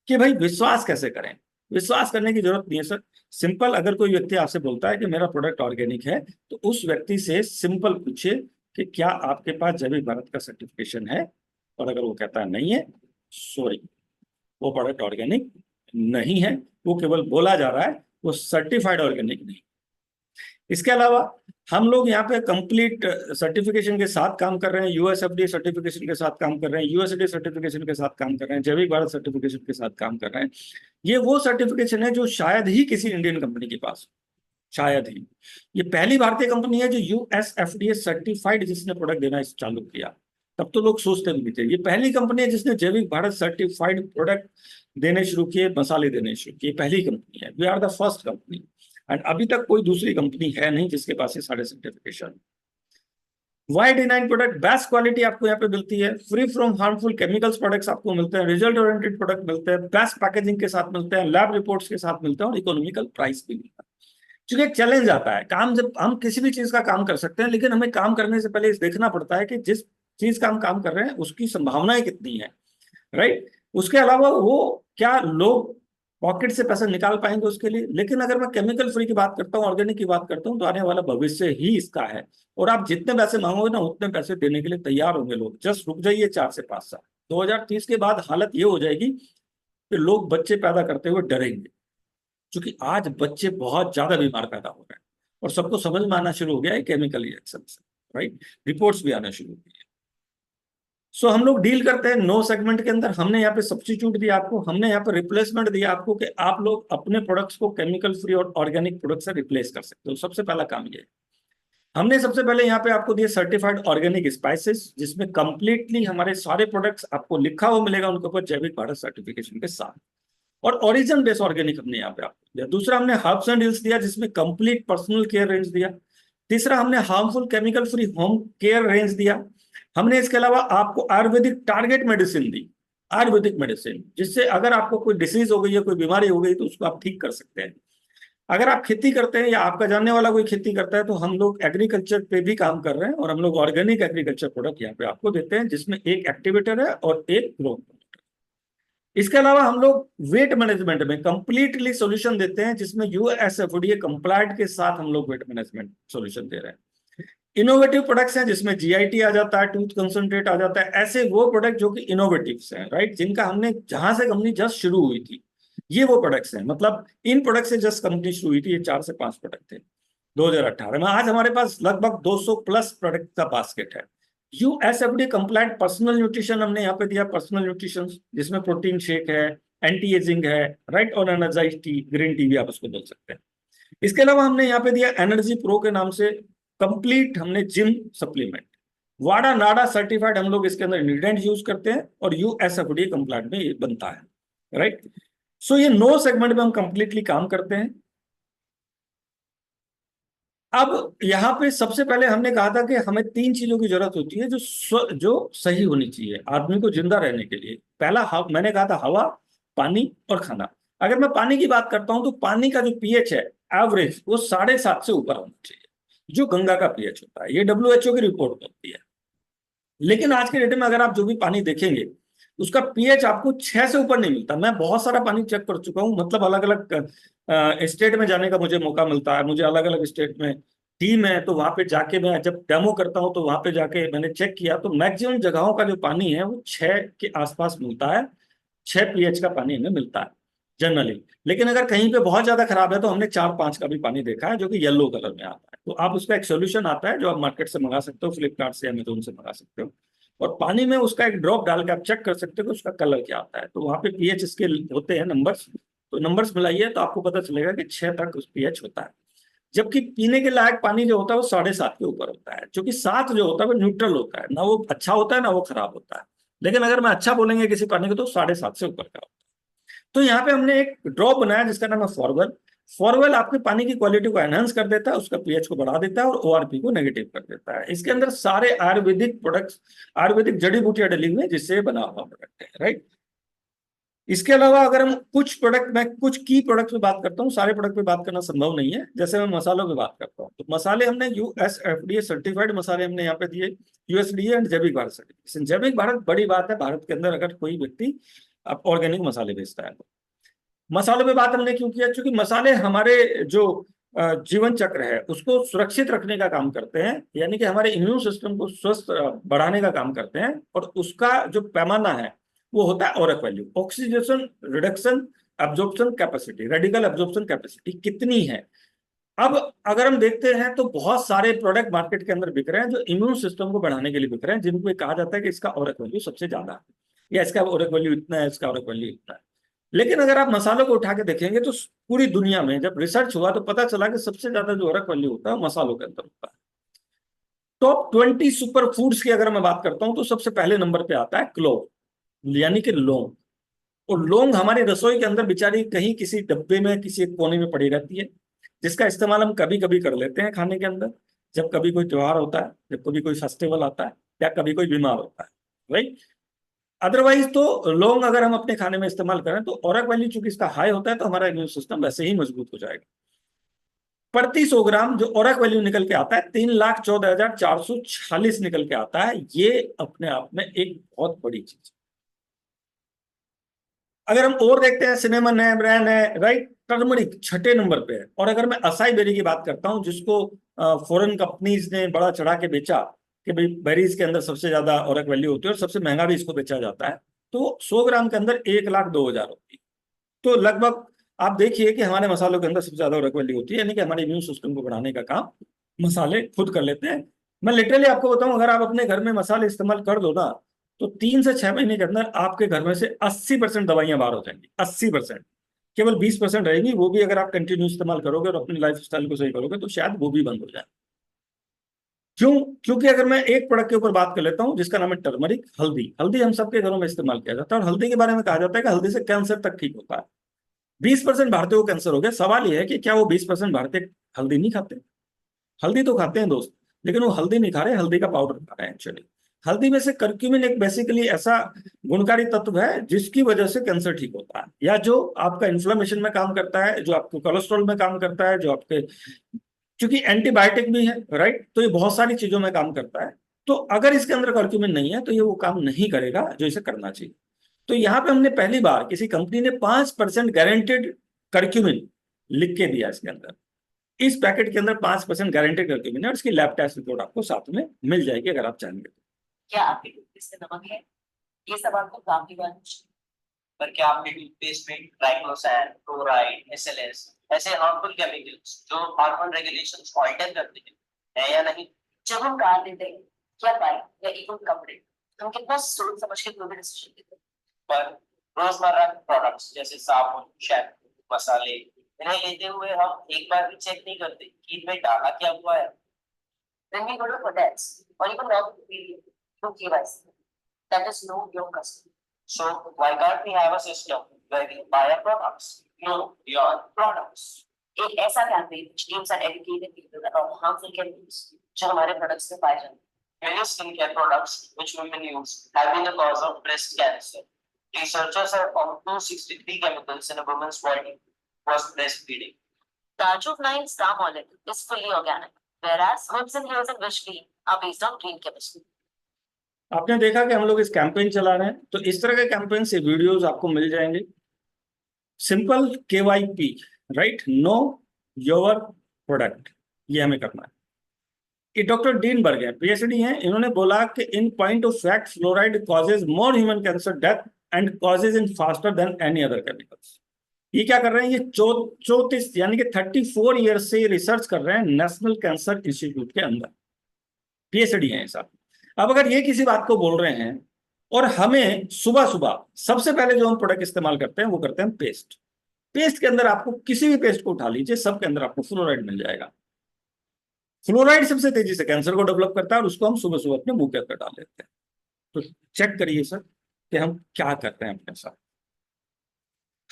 कि भाई विश्वास कैसे करें। विश्वास करने की जरूरत नहीं है सर। सिंपल, अगर कोई व्यक्ति आपसे बोलता है कि मेरा प्रोडक्ट ऑर्गेनिक है, तो उस व्यक्ति से सिंपल पूछिए कि क्या आपके पास जैविक भारत का सर्टिफिकेशन है, और अगर वो कहता है नहीं है, सॉरी, वो प्रोडक्ट ऑर्गेनिक नहीं है, वो केवल बोला जा रहा है, वो सर्टिफाइड ऑर्गेनिक नहीं। इसके अलावा हम लोग यहाँ पे कंप्लीट सर्टिफिकेशन के साथ काम कर रहे हैं, यूएसएफडीए सर्टिफिकेशन के साथ काम कर रहे हैं, यूएसडी सर्टिफिकेशन के साथ काम कर रहे हैं, जैविक भारत सर्टिफिकेशन के साथ काम कर रहे हैं। ये वो सर्टिफिकेशन है जो शायद ही किसी इंडियन कंपनी के पास, शायद ही ये पहली भारतीय कंपनी है जो यूएसएफडीए सर्टिफाइड जिसने प्रोडक्ट देना चालू किया। तब तो लोग सोचते भी नहीं थे। ये पहली कंपनी है जिसने जैविक भारत सर्टिफाइड प्रोडक्ट देने शुरू किए, मसाले देने शुरू किए, पहली कंपनी है। We are the first company, and अभी तक कोई दूसरी कंपनी है नहीं जिसके पास ये सारे certification. Y-D9 product best quality आपको यहाँ पे मिलती है, free from harmful chemicals products आपको मिलते हैं, रिजल्ट ओरिएंटेड प्रोडक्ट मिलते हैं, बेस्ट पैकेजिंग के साथ मिलते हैं, लैब रिपोर्ट्स के साथ मिलते हैं, और इकोनॉमिकल प्राइस भी मिलता है। क्योंकि एक चैलेंज आता है, काम जब हम किसी भी चीज का काम कर सकते हैं, लेकिन हमें काम करने से पहले देखना पड़ता है कि जिस चीज का हम काम कर रहे हैं उसकी संभावनाएं कितनी है, राइट। उसके अलावा वो क्या लोग पॉकेट से पैसा निकाल पाएंगे उसके लिए। लेकिन अगर मैं केमिकल फ्री की बात करता हूँ, ऑर्गेनिक की बात करता हूँ, तो आने वाला भविष्य ही इसका है, और आप जितने पैसे मांगोगे ना उतने पैसे देने के लिए तैयार होंगे लोग। जस्ट रुक जाइए 4 से 5 साल, 2030 के बाद हालत ये हो जाएगी कि लोग बच्चे पैदा करते हुए डरेंगे, क्योंकि आज बच्चे बहुत ज्यादा बीमार पैदा हो रहे हैं, और सबको समझ में आना शुरू हो गया है केमिकल रिएक्शन से, राइट। रिपोर्ट्स भी आना शुरू हो गई है। सो हम लोग डील करते हैं नो सेगमेंट के अंदर। हमने यहाँ पे सब्स्टिट्यूट दिया आपको, हमने यहाँ पे रिप्लेसमेंट दिया आपको कि आप लोग अपने प्रोडक्ट्स को केमिकल फ्री और ऑर्गेनिक प्रोडक्ट से रिप्लेस कर सकते हो। सबसे पहला काम ये है। हमने सबसे पहले यहाँ पे आपको दिए सर्टिफाइड ऑर्गेनिक स्पाइसेस, जिसमें कंप्लीटली हमारे सारे प्रोडक्ट्स आपको लिखा हुआ मिलेगा उनके ऊपर जैविक भारत सर्टिफिकेशन के साथ, और ओरिजिन बेस ऑर्गेनिक हमने यहाँ पे आपको दिया। दूसरा हमने हर्ब्स एंड हिल्स दिया, जिसमें कंप्लीट पर्सनल केयर रेंज दिया। तीसरा हमने harmful chemical free home care range दिया। हमने इसके अलावा आपको आयुर्वेदिक टारगेट मेडिसिन दी, आयुर्वेदिक मेडिसिन, जिससे अगर आपको कोई डिसीज हो गई है, कोई बीमारी हो गई, तो उसको आप ठीक कर सकते हैं। अगर आप खेती करते हैं या आपका जानने वाला कोई खेती करता है, तो हम लोग एग्रीकल्चर पे भी काम कर रहे हैं, और हम लोग ऑर्गेनिक एग्रीकल्चर प्रोडक्ट यहाँ पे आपको देते हैं, जिसमें एक एक्टिवेटर है और एक ग्रोथ प्रमोटर। इसके अलावा हम लोग वेट मैनेजमेंट में कंप्लीटली सॉल्यूशन देते हैं, जिसमें यूएसएफडीए कंप्लायंट के साथ हम लोग वेट मैनेजमेंट सॉल्यूशन दे रहे हैं। इनोवेटिव प्रोडक्ट्स हैं, जिसमें जीआईटी आ जाता है, टूथ कंसंट्रेट आ जाता है, ऐसे वो प्रोडक्ट जो कि इनोवेटिव्स हैं, राइट, जिनका हमने जहां से कंपनी जस्ट शुरू हुई थी, ये वो प्रोडक्ट्स हैं। मतलब इन प्रोडक्ट से जस्ट कंपनी शुरू हुई थी, ये 4 से 5 प्रोडक्ट थे 2018 में। आज हमारे पास लगभग 200 प्लस प्रोडक्ट का बास्केट है। यूएसएफडी कंप्लायंट पर्सनल न्यूट्रिशन हमने यहाँ पे दिया, पर्सनल न्यूट्रिशन, जिसमें प्रोटीन शेक है, एंटी एजिंग है, राइट, और एनर्जाइज टी, ग्रीन टी भी आप उसको बोल सकते हैं। इसके अलावा हमने यहाँ पे दिया एनर्जी प्रो के नाम से कंप्लीट हमने जिम सप्लीमेंट, वाडा नाडा सर्टिफाइड हम लोग इसके अंदर इंग्रेडिएंट यूज करते हैं, और यूएसएफडी कंप्लायंट में ये बनता है, राइट। सो ये 9 सेगमेंट में हम कंप्लीटली काम करते हैं। अब यहाँ पे सबसे पहले हमने कहा था कि हमें 3 चीजों की जरूरत होती है जो सही होनी चाहिए आदमी को जिंदा रहने के लिए। पहला मैंने कहा था हवा, पानी और खाना। अगर मैं पानी की बात करता हूं, तो पानी का जो पीएच है एवरेज, वो 7.5 से ऊपर होना चाहिए, जो गंगा का पीएच होता है। ये WHO की रिपोर्ट होती है। लेकिन आज के डेट में अगर आप जो भी पानी देखेंगे, उसका पीएच आपको 6 से ऊपर नहीं मिलता। मैं बहुत सारा पानी चेक कर चुका हूँ, मतलब अलग अलग स्टेट में जाने का मुझे मौका मिलता है, मुझे अलग अलग स्टेट में टीम है, तो वहां पे जाके मैं जब डेमो करता हूँ, तो वहां पे जाके मैंने चेक किया, तो मैक्सिमम जगहों का जो पानी है वो 6 के आसपास मिलता है, 6 पीएच का पानी हमें मिलता है जनरली। लेकिन अगर कहीं पे बहुत ज्यादा खराब है, तो हमने 4-5 का भी पानी देखा है, जो कि येलो कलर में आता है। तो आप उसका एक सोल्यूशन आता है, जो आप मार्केट से मंगा सकते हो, फ्लिपकार्ट से, अमेजोन से मंगा सकते हो, और पानी में उसका एक ड्रॉप डाल के आप चेक कर सकते हो कि उसका कलर क्या आता है। तो वहां पे पीएच इसके होते हैं नंबर्स, तो नंबर्स मिलाइए तो आपको पता चलेगा कि 6 तक उस पीएच होता है। जबकि पीने के लायक पानी जो होता है वो 7.5 के ऊपर होता है, क्योंकि 7 जो होता है वो न्यूट्रल होता है, ना वो अच्छा होता है ना वो खराब होता है। लेकिन अगर मैं अच्छा बोलेंगे किसी पानी को, तो 7.5 से ऊपर का होता है। तो यहाँ पे हमने एक ड्रॉप बनाया जिसका नाम है फॉरवेल। फॉरवेल आपके पानी की क्वालिटी को एनहांस कर देता है, उसका पीएच को बढ़ा देता है, और ओआरपी को नेगेटिव कर देता है। इसके अंदर सारे आयुर्वेदिक प्रोडक्ट्स, आयुर्वेदिक जड़ी बूटियां डली हुई है, जिससे बना हुआ प्रोडक्ट है, राइट। इसके अलावा अगर हम कुछ प्रोडक्ट, मैं कुछ की प्रोडक्ट पे बात करता हूँ, सारे प्रोडक्ट पे बात करना संभव नहीं है। जैसे मैं मसालों पे बात करता हूँ, तो मसाले हमने यूएसएफडीए सर्टिफाइड मसाले हमने यहाँ पे दिए, यूएसडीए एंड जैविक भारत सर्टिफिकेशन। जैविक भारत बड़ी बात है भारत के अंदर, अगर कोई व्यक्ति ऑर्गेनिक मसाले बेचता है। मसालों पे बात हमने क्यों किया? क्योंकि मसाले हमारे जो जीवन चक्र है उसको सुरक्षित रखने का काम करते हैं, यानी कि हमारे इम्यून सिस्टम को स्वस्थ बढ़ाने का काम करते हैं, और उसका जो पैमाना है वो होता है ORAC value, oxidation reduction absorption capacity, radical absorption capacity कितनी है। अब अगर हम देखते हैं तो बहुत सारे प्रोडक्ट मार्केट के अंदर बिक रहे हैं जो इम्यून सिस्टम को बढ़ाने के लिए बिक रहे हैं, जिनको कहा जाता है कि इसका ओरक वैल्यू सबसे ज्यादा है, या इसका ओरक वैल्यू इतना है, इसका ओरक वैल्यू इतना है। लेकिन अगर आप मसालों को उठा के देखेंगे तो पूरी दुनिया में जब रिसर्च हुआ तो पता चला कि सबसे ज्यादा जो ओरक वैल्यू होता है वो मसालों के अंदर होता है। टॉप 20 सुपर फूड्स की अगर मैं बात करता हूं तो सबसे पहले नंबर पे आता है क्लोव, यानी कि लौंग। और लौंग हमारी रसोई के अंदर बेचारी कहीं किसी डब्बे में किसी एक कोने में पड़ी रहती है, जिसका इस्तेमाल हम कभी कभी कर लेते हैं खाने के अंदर, जब कभी कोई त्योहार होता है, जब कभी कोई फेस्टिवल आता है, या कभी कोई बीमार होता है, राइट। अदरवाइज तो लौंग अगर हम अपने खाने में इस्तेमाल करें तो ओरक वैल्यू चूंकि इसका हाई होता है तो हमारा इम्यून सिस्टम वैसे ही मजबूत हो जाएगा। प्रति 100 ग्राम जो ओरक वैल्यू निकल के आता है 3,14,446 निकल के आता है। ये अपने आप में एक बहुत बड़ी चीज है। अगर हम और देखते हैं, सिनेमन है, ब्रांड है, राइट, टर्मरिक 6ठे नंबर पे है। और अगर मैं असाई बेरी की बात करता हूं जिसको फॉरेन कंपनीज ने बड़ा चढ़ा के बेचा कि भाई बेरीज के अंदर सबसे ज्यादा ओरक वैल्यू होती है और सबसे महंगा भी इसको बेचा जाता है, तो 100 ग्राम के अंदर 1,02,000 होती है। तो लगभग आप देखिए कि हमारे मसालों के अंदर सबसे ज्यादा ओरक वैल्यू होती है, यानी कि हमारे इम्यून सिस्टम को बढ़ाने का काम मसाले खुद कर लेते हैं। मैं लिटरली आपको बताऊं, अगर आप अपने घर में मसाले इस्तेमाल कर दो ना तो 3 से 6 महीने के अंदर आपके घर में से 80% दवाइयां बाहर हो जाएंगी। 80%, केवल 20% रहेगी, वो भी अगर आप कंटिन्यू इस्तेमाल करोगे और अपनी लाइफ स्टाइल को सही करोगे तो शायद वो भी बंद हो जाए। क्यों? क्योंकि अगर मैं एक प्रोडक्ट के ऊपर बात कर लेता हूं जिसका नाम है टर्मरिक, हल्दी। हल्दी हम सबके घरों में इस्तेमाल किया जाता है और हल्दी के बारे में कहा जाता है कि हल्दी से कैंसर तक ठीक होता है। 20% भारतीयों को कैंसर हो गया। सवाल यह है कि क्या वो 20% भारतीय हल्दी नहीं खाते? हल्दी तो खाते हैं दोस्त, लेकिन वो हल्दी नहीं खा रहे, हल्दी का पाउडर खा रहे हैं एक्चुअली। हल्दी में से करक्यूमिन एक बेसिकली ऐसा गुणकारी तत्व है जिसकी वजह से कैंसर ठीक होता है, या जो आपका इन्फ्लेमेशन में काम करता है, जो आपको कोलेस्ट्रॉल में काम करता है, जो आपके, क्योंकि एंटीबायोटिक भी है, राइट, तो ये बहुत सारी चीजों में काम करता है। तो अगर इसके अंदर करक्यूमिन नहीं है तो ये वो काम नहीं करेगा जो इसे करना चाहिए। तो यहाँ पे हमने पहली बार किसी कंपनी ने 5% गारंटेड करक्यूमिन लिख के दिया इसके अंदर। इस पैकेट के अंदर 5% गारंटेड करक्यूमिन है और इसकी लैब टेस्ट रिपोर्ट आपको साथ में मिल जाएगी अगर आप चाहेंगे। क्या आपके टूथपेस्ट में नमक है? ये सब आपको काफी बार पर क्या आपके टूथपेस्ट में ट्राइक्लोसैन, फ्लोराइड, एसएलएस ऐसे हार्मफुल केमिकल्स जो हार्मोन रेगुलेशंस को अल्टर करते हैं है या नहीं? जब हम कार लेते हैं या बाइक या इवन कपड़े, हम कितना सोच समझ के कोई भी डिसीजन लेते हैं। पर रोजमर्रा के प्रोडक्ट्स जैसे साबुन, शैम्पू, मसाले, इन्हें लेते हुए हम एक बार भी चेक नहीं करते कि इनमें डाला क्या हुआ है। When we go to hotels or even log through KYC, that is know your customer. So why can't we have a system where we buy our products? Know your products. एक ऐसा campaign which aims at educating people about harmful chemicals जो हमारे products में पाए जाते हैं। Many skincare products which women use have been the cause of breast cancer. Researchers have found 263 chemicals in a woman's body was breastfeeding. Tajuvnine star molecule is fully organic, whereas herbs and heals and wish cream are based on green chemistry. आपने देखा कि हम लोग इस campaign चला रहे हैं, तो इस तरह के कैंपेन से वीडियोस आपको मिल जाएंगे। Simple KYP, right, know your product, ये हमें करना है। ये डॉक्टर डीनबर्ग है, PhD हैं, इन्होंने बोला कि in point of fact fluoride causes more human cancer death and causes in faster than any other chemicals. ये क्या कर रहे हैं? ये 34 यानी कि 34 ईयर से रिसर्च कर रहे हैं नेशनल कैंसर इंस्टीट्यूट के अंदर, PhD हैं साहब। अब अगर ये किसी बात को बोल रहे हैं और हमें सुबह सुबह सबसे पहले जो हम प्रोडक्ट इस्तेमाल करते हैं वो करते हैं पेस्ट। पेस्ट के अंदर आपको किसी भी पेस्ट को उठा लीजिए, सबके अंदर आपको फ्लोराइड मिल जाएगा। फ्लोराइड सबसे तेजी से कैंसर को डेवलप करता है और उसको हम सुबह सुबह अपने मुंह के अंदर डाल लेते हैं। तो चेक करिए सर कि हम क्या करते हैं अपने साथ।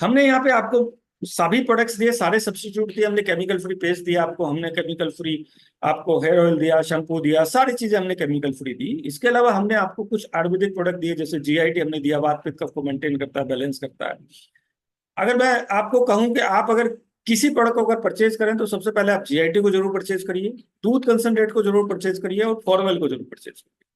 हमने यहाँ पे आपको सभी प्रोडक्ट्स दिए, सारे सब्स्टिट्यूट दिए, हमने केमिकल फ्री पेस्ट दिया आपको, हमने केमिकल फ्री आपको हेयर ऑयल दिया, शैम्पू दिया, सारी चीजें हमने केमिकल फ्री दी। इसके अलावा हमने आपको कुछ आयुर्वेदिक प्रोडक्ट दिए, जैसे GIT हमने दिया, वात पित्त कफ को मेंटेन करता है, बैलेंस करता है। अगर मैं आपको कहूं कि आप अगर किसी प्रोडक्ट को अगर परचेज करें तो सबसे पहले आप GIT को जरूर परचेज करिए, दूध कंसंट्रेट को जरूर परचेज करिए और फॉर्मल को जरूर परचेज करिए।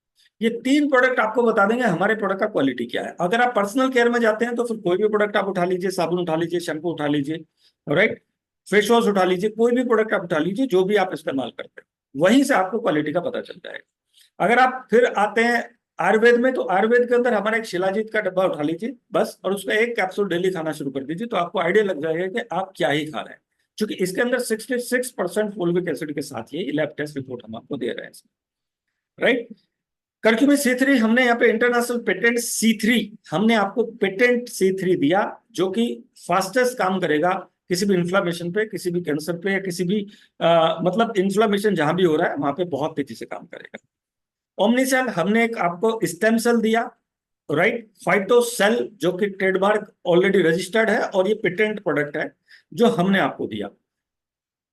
ये 3 प्रोडक्ट आपको बता देंगे हमारे प्रोडक्ट का क्वालिटी क्या है। अगर आप पर्सनल केयर में जाते हैं तो फिर कोई भी प्रोडक्ट आप उठा लीजिए, साबुन उठा लीजिए, शैम्पू उठा लीजिए, राइट, फेस वॉश उठा लीजिए, कोई भी प्रोडक्ट आप उठा लीजिए जो भी आप इस्तेमाल करते हैं, वहीं से आपको क्वालिटी का पता चल जाएगा। अगर आप फिर आते हैं आयुर्वेद में, तो आयुर्वेद के अंदर हमारा एक शिलाजीत का डब्बा उठा लीजिए बस, और उसका 1 कैप्सूल डेली खाना शुरू कर दीजिए, तो आपको आइडिया लग जाएगा कि आप क्या ही खा रहे हैं, क्योंकि इसके अंदर 66% फोलिक एसिड के साथ ये लैब टेस्ट रिपोर्ट हम आपको दे रहे हैं, राइट। करक्यूमिन C3 हमने यहाँ पे इंटरनेशनल पेटेंट C3, हमने आपको पेटेंट C3 दिया, जो कि फास्टेस्ट काम करेगा किसी भी इन्फ्लामेशन पे, किसी भी कैंसर पे, या किसी भी मतलब इन्फ्लामेशन जहां भी हो रहा है वहां पे बहुत तेजी से काम करेगा। ओमनीसेल हमने एक आपको स्टेम सेल दिया, राइट, फाइटोसेल जो कि ट्रेडमार्क ऑलरेडी रजिस्टर्ड है और ये पेटेंट प्रोडक्ट है जो हमने आपको दिया।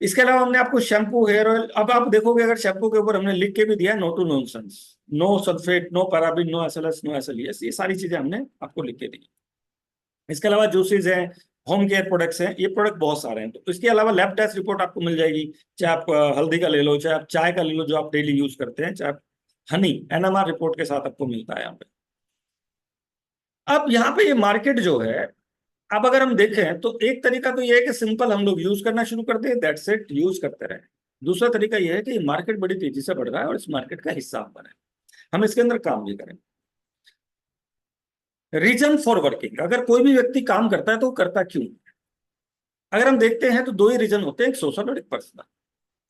इसके अलावा हमने आपको शैम्पू, हेयर ऑयल, अब आप देखोगे अगर शैम्पू के ऊपर हमने लिख के भी दिया no to nonsense, no sulphate, no paraben, no SLS, no SLES, ये सारी चीजें हमने आपको लिख के दी। इसके अलावा जूसेस हैं, होम केयर प्रोडक्ट्स हैं, ये प्रोडक्ट बहुत सारे हैं। तो इसके अलावा लैब टेस्ट रिपोर्ट आपको मिल जाएगी, चाहे आप हल्दी का ले लो, चाहे आप चाय का ले लो जो आप डेली यूज करते हैं, चाहे आप हनी, एनएमआर रिपोर्ट के साथ आपको मिलता है यहाँ पे। अब यहाँ पे ये मार्केट जो है, अब अगर हम देखें तो एक तरीका तो ये है कि सिंपल हम लोग यूज करना शुरू कर दें, दैट्स इट, यूज करते रहें। दूसरा तरीका ये है कि मार्केट बड़ी तेजी से बढ़ रहा है और इस मार्केट का हिस्सा हम बने, हम इसके अंदर काम भी करें। रीजन फॉर वर्किंग, अगर कोई भी व्यक्ति काम करता है तो वो करता क्यों? अगर हम देखते हैं तो 2 ही रीजन होते हैं, एक सोशल और एक पर्सनल।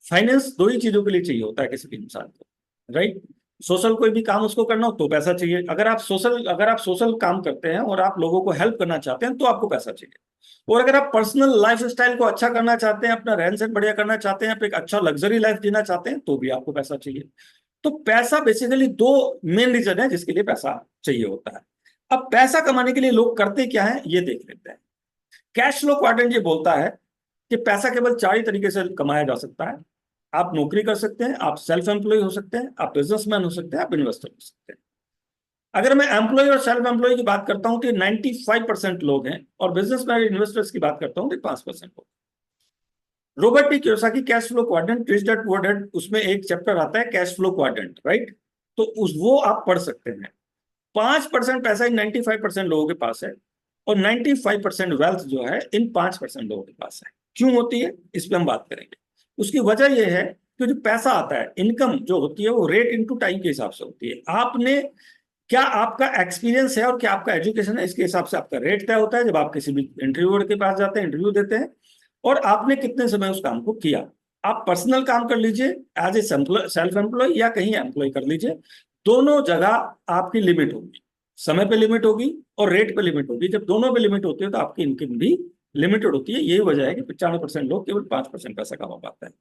फाइनेंस 2 ही चीजों के लिए चाहिए होता है किसी भी इंसान को, राइट। सोशल कोई भी काम उसको करना हो तो पैसा चाहिए। अगर आप सोशल काम करते हैं और आप लोगों को हेल्प करना चाहते हैं तो आपको पैसा चाहिए। और अगर आप पर्सनल लाइफ स्टाइल को अच्छा करना चाहते हैं, अपना रहन सहन बढ़िया करना चाहते हैं, आप एक अच्छा लग्जरी लाइफ जीना चाहते हैं, तो भी आपको पैसा चाहिए। तो पैसा बेसिकली 2 मेन रीजन है जिसके लिए पैसा चाहिए होता है। अब पैसा कमाने के लिए लोग करते क्या है ये देख लेते हैं। कैश फ्लो क्वाड्रेंट ये बोलता है कि पैसा केवल 4 ही तरीके से कमाया जा सकता है। आप नौकरी कर सकते हैं, आप सेल्फ एम्प्लॉय हो सकते हैं, आप बिजनेसमैन हो सकते हैं, आप इन्वेस्टर हो सकते हैं। अगर मैं एम्प्लॉय और सेल्फ एम्प्लॉय की बात करता हूं तो 95% लोग हैं, और बिजनेसमैन इन्वेस्टर्स की बात करता हूं तो 5% लोग। Robert T Kiyosaki cash flow quadrant, rich dad poor dad, उसमें एक चैप्टर आता है कैश फ्लो क्वाड्रेंट, राइट। तो वो आप पढ़ सकते हैं। 5% पैसा इन 95% लोगों के पास है, और 95% वेल्थ जो है इन 5% लोगों के पास है। क्यों होती है इस पर हम बात करेंगे। उसकी वजह यह है कि जो पैसा आता है, इनकम जो होती है, वो रेट इनटू टाइम के हिसाब से होती है। आपने क्या, आपका एक्सपीरियंस है और क्या आपका एजुकेशन है, इसके हिसाब से आपका रेट तय होता है। जब आप किसी भी इंटरव्यूअर के पास जाते हैं, इंटरव्यू देते हैं, और आपने कितने समय उस काम को किया। आप पर्सनल काम कर लीजिए एज ए सेल्फ एम्प्लॉय, या कहीं एम्प्लॉय कर लीजिए, दोनों जगह आपकी लिमिट होगी। समय पे लिमिट होगी और रेट पे लिमिट होगी। जब दोनों पे लिमिट होती है तो आपकी इनकम भी लिमिटेड होती है। यही वजह है कि 95% लोग केवल 5% पैसा कमा पाते हैं।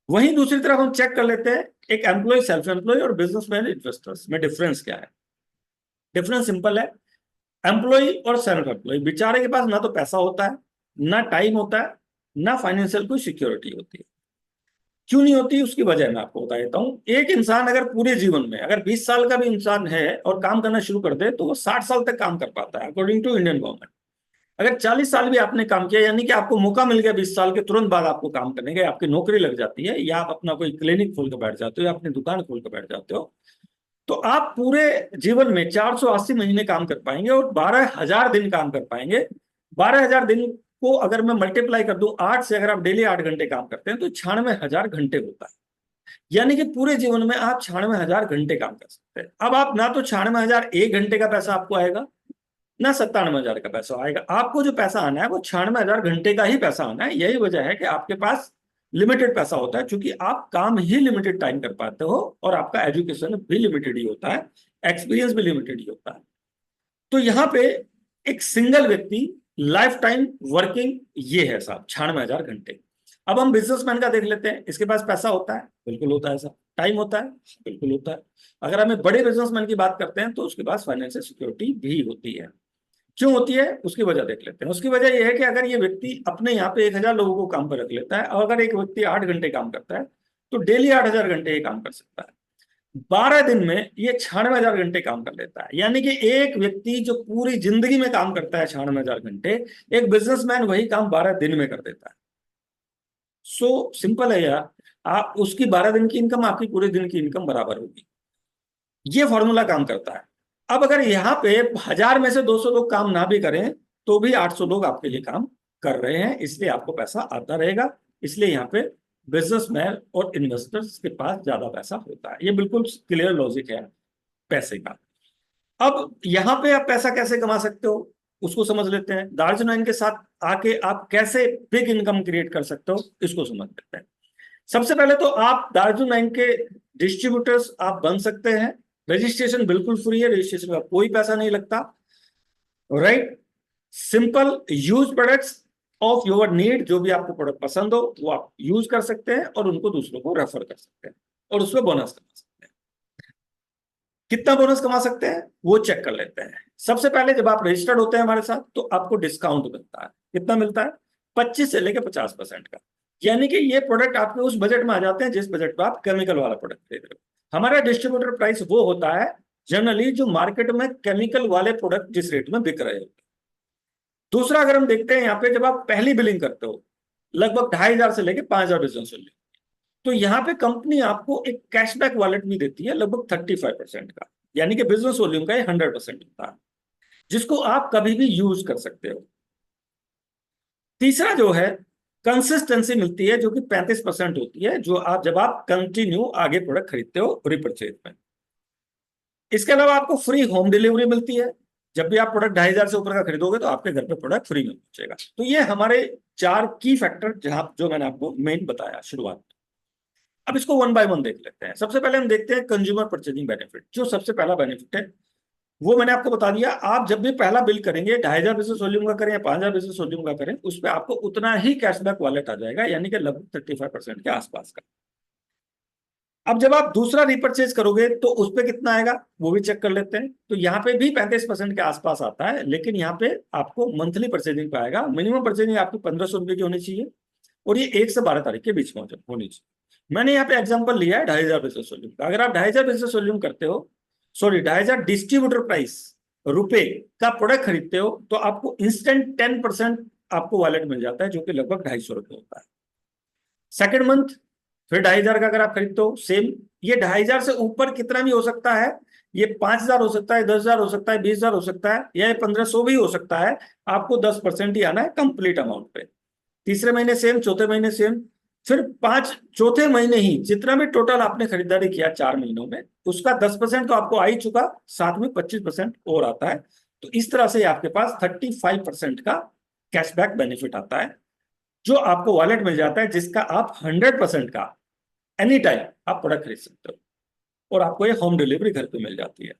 वहीं दूसरी तरफ हम चेक कर लेते हैं एक एम्प्लॉय, सेल्फ एम्प्लॉय और बिजनेसमैन, इन्वेस्टर्स में डिफरेंस क्या है। डिफरेंस सिंपल है। एम्प्लॉय और सेल्फ एम्प्लॉय बेचारे के पास ना तो पैसा होता है, ना टाइम होता है, ना फाइनेंशियल कोई सिक्योरिटी होती है। क्यों नहीं होती उसकी वजह मैं आपको बता देता हूं। एक इंसान अगर पूरे जीवन में, अगर 20 साल का भी इंसान है और काम करना शुरू कर दे, तो वो 60 साल तक काम कर पाता है अकॉर्डिंग टू इंडियन गवर्नमेंट। अगर 40 साल भी आपने काम किया, यानी कि आपको मौका मिल गया 20 साल के तुरंत बाद आपको काम करने का, आपकी नौकरी लग जाती है, या आप अपना कोई क्लिनिक खोल कर बैठ जाते हो, या अपनी दुकान खोल कर बैठ जाते हो, तो आप पूरे जीवन में 480 महीने काम कर पाएंगे और 12,000 दिन काम कर पाएंगे। 12,000 दिन को अगर मैं मल्टीप्लाई कर दूं 8 से, अगर आप डेली 8 घंटे काम करते हैं तो 96,000 घंटे होता है। यानी कि पूरे जीवन में आप 96,000 घंटे काम कर सकते हैं। अब आप ना तो 96,000 एक घंटे का पैसा आपको आएगा, ना 97,000 का पैसा आएगा। आपको जो पैसा आना है वो 96,000 घंटे का ही पैसा आना है। यही वजह है कि आपके पास लिमिटेड पैसा होता है, क्योंकि आप काम ही लिमिटेड टाइम कर पाते हो, और आपका एजुकेशन भी लिमिटेड ही होता है, एक्सपीरियंस भी लिमिटेड ही होता है। तो यहाँ पे एक सिंगल व्यक्ति लाइफ टाइम वर्किंग ये है साहब 96,000 घंटे। अब हम बिजनेसमैन का देख लेते हैं। इसके पास पैसा होता है, बिल्कुल होता है साहब। टाइम होता है, बिल्कुल होता है। अगर हमें बड़े बिजनेसमैन की बात करते हैं तो उसके पास फाइनेंशियल सिक्योरिटी भी होती है। क्यों होती है उसकी वजह देख लेते हैं। उसकी वजह यह है कि अगर ये व्यक्ति अपने यहाँ पे 1,000 लोगों को काम पर रख लेता है, और अगर एक व्यक्ति 8 घंटे काम करता है तो डेली 8,000 घंटे ये काम कर सकता है। 12 दिन में ये 96,000 घंटे काम कर लेता है। यानी कि एक व्यक्ति जो पूरी जिंदगी में काम करता है 96,000 घंटे, एक बिजनेसमैन वही काम 12 दिन में कर देता है। सो सिंपल है यार, आप उसकी 12 दिन की इनकम आपकी पूरे दिन की इनकम बराबर होगी। ये फॉर्मूला काम करता है। अब अगर यहाँ पे 1000 में से 200 लोग काम ना भी करें तो भी 800 लोग आपके लिए काम कर रहे हैं, इसलिए आपको पैसा आता रहेगा। इसलिए यहाँ पे बिजनेसमैन और इन्वेस्टर्स के पास ज्यादा पैसा होता है। ये बिल्कुल क्लियर लॉजिक है पैसे का। अब यहाँ पे आप पैसा कैसे कमा सकते हो उसको समझ लेते हैं। दार्जिलिंग के साथ आके आप कैसे बिग इनकम क्रिएट कर सकते हो इसको समझ लेते हैं। सबसे पहले तो आप दार्जिलिंग के डिस्ट्रीब्यूटर्स आप बन सकते हैं। रजिस्ट्रेशन बिल्कुल फ्री है, रजिस्ट्रेशन का कोई पैसा नहीं लगता। Right, simple use products of your need, जो भी आपको प्रोडक्ट पसंद हो वो आप यूज कर सकते हैं और उनको दूसरों को रेफर कर सकते हैं और उसमें बोनस कमा सकते हैं। कितना बोनस कमा सकते हैं वो चेक कर लेते हैं। सबसे पहले जब आप रजिस्टर्ड होते हैं हमारे साथ तो आपको डिस्काउंट मिलता है। कितना मिलता है? 25 से लेकर 50% का। यानी कि ये प्रोडक्ट आपके उस बजट में आ जाते हैं जिस बजट पर आप केमिकल वाला प्रोडक्ट खरीद रहे हो। हमारा डिस्ट्रीब्यूटर प्राइस वो होता है जनरली जो मार्केट में केमिकल वाले प्रोडक्ट जिस रेट में बिक रहे होते हैं। दूसरा अगर हम देखते हैं यहाँ पे जब आप पहली बिलिंग करते हो लगभग 2500 से लेकर 5000 बिजनेस वैल्यू, तो यहाँ पे कंपनी आपको एक कैशबैक वॉलेट भी देती है लगभग 35% का, यानी कि बिजनेस वॉल्यूम का 100% होता है जिसको आप कभी भी यूज कर सकते हो। तीसरा जो है कंसिस्टेंसी मिलती है जो कि 35% होती है, जो आप जब आप कंटिन्यू आगे प्रोडक्ट खरीदते हो रिपर्चेज में। इसके अलावा आपको फ्री होम डिलीवरी मिलती है। जब भी आप प्रोडक्ट 2500 से ऊपर का खरीदोगे तो आपके घर पे प्रोडक्ट फ्री में पहुंचेगा। तो ये हमारे 4 की फैक्टर जहां जो मैंने आपको मेन बताया शुरुआत। अब इसको वन बाय वन देख लेते हैं। सबसे पहले हम देखते हैं कंज्यूमर परचेजिंग बेनिफिट। जो सबसे पहला बेनिफिट है वो मैंने आपको बता दिया। आप जब भी पहला बिल करेंगे 2500 बिजनेस वॉल्यूम का करें या 5000 बिजनेस वॉल्यूम का करें, उस पर आपको उतना ही कैशबैक वॉलेट आ जाएगा, यानी कि लगभग 35% के आसपास का। अब जब आप दूसरा रिपर्चेज करोगे तो उस पर कितना आएगा वो भी चेक कर लेते हैं। तो यहाँ पे भी 35% के आसपास आता है, लेकिन यहाँ पे आपको मंथली परचेजिंग पे आएगा। मिनिमम परचेजिंग आपकी 1500 रुपए की होनी चाहिए और ये 1 से 12 तारीख के बीच में होनी चाहिए। मैंने यहाँ पे एग्जांपल लिया है 2500 बिजनेस वॉल्यूम का। अगर आप 2500 बिजनेस वॉल्यूम करते हो, सॉरी 2500 डिस्ट्रीब्यूटर प्राइस रुपए का प्रोडक्ट खरीदते हो, तो आपको इंस्टेंट 10% आपको वॉलेट मिल जाता है, जो कि लगभग 250 रुपए होता है। सेकेंड मंथ फिर 2500 का अगर आप खरीदते हो सेम, ये 2500 से ऊपर कितना भी हो सकता है। ये 5000 हो सकता है, 10,000 हो सकता है, 20,000 हो सकता है, या ये 1500 भी हो सकता है। आपको 10% ही आना है कंप्लीट अमाउंट पे। तीसरे महीने सेम, चौथे महीने सेम, फिर चौथे महीने ही जितना भी टोटल आपने खरीदारी किया 4 महीनों में, उसका 10% तो आपको आ ही चुका, साथ में 25% और आता है। तो इस तरह से आपके पास 35% का कैशबैक बेनिफिट आता है, जो आपको वॉलेट मिल जाता है, जिसका आप 100% का एनी टाइम आप प्रोडक्ट खरीद सकते हो और आपको ये होम डिलीवरी घर पे मिल जाती है।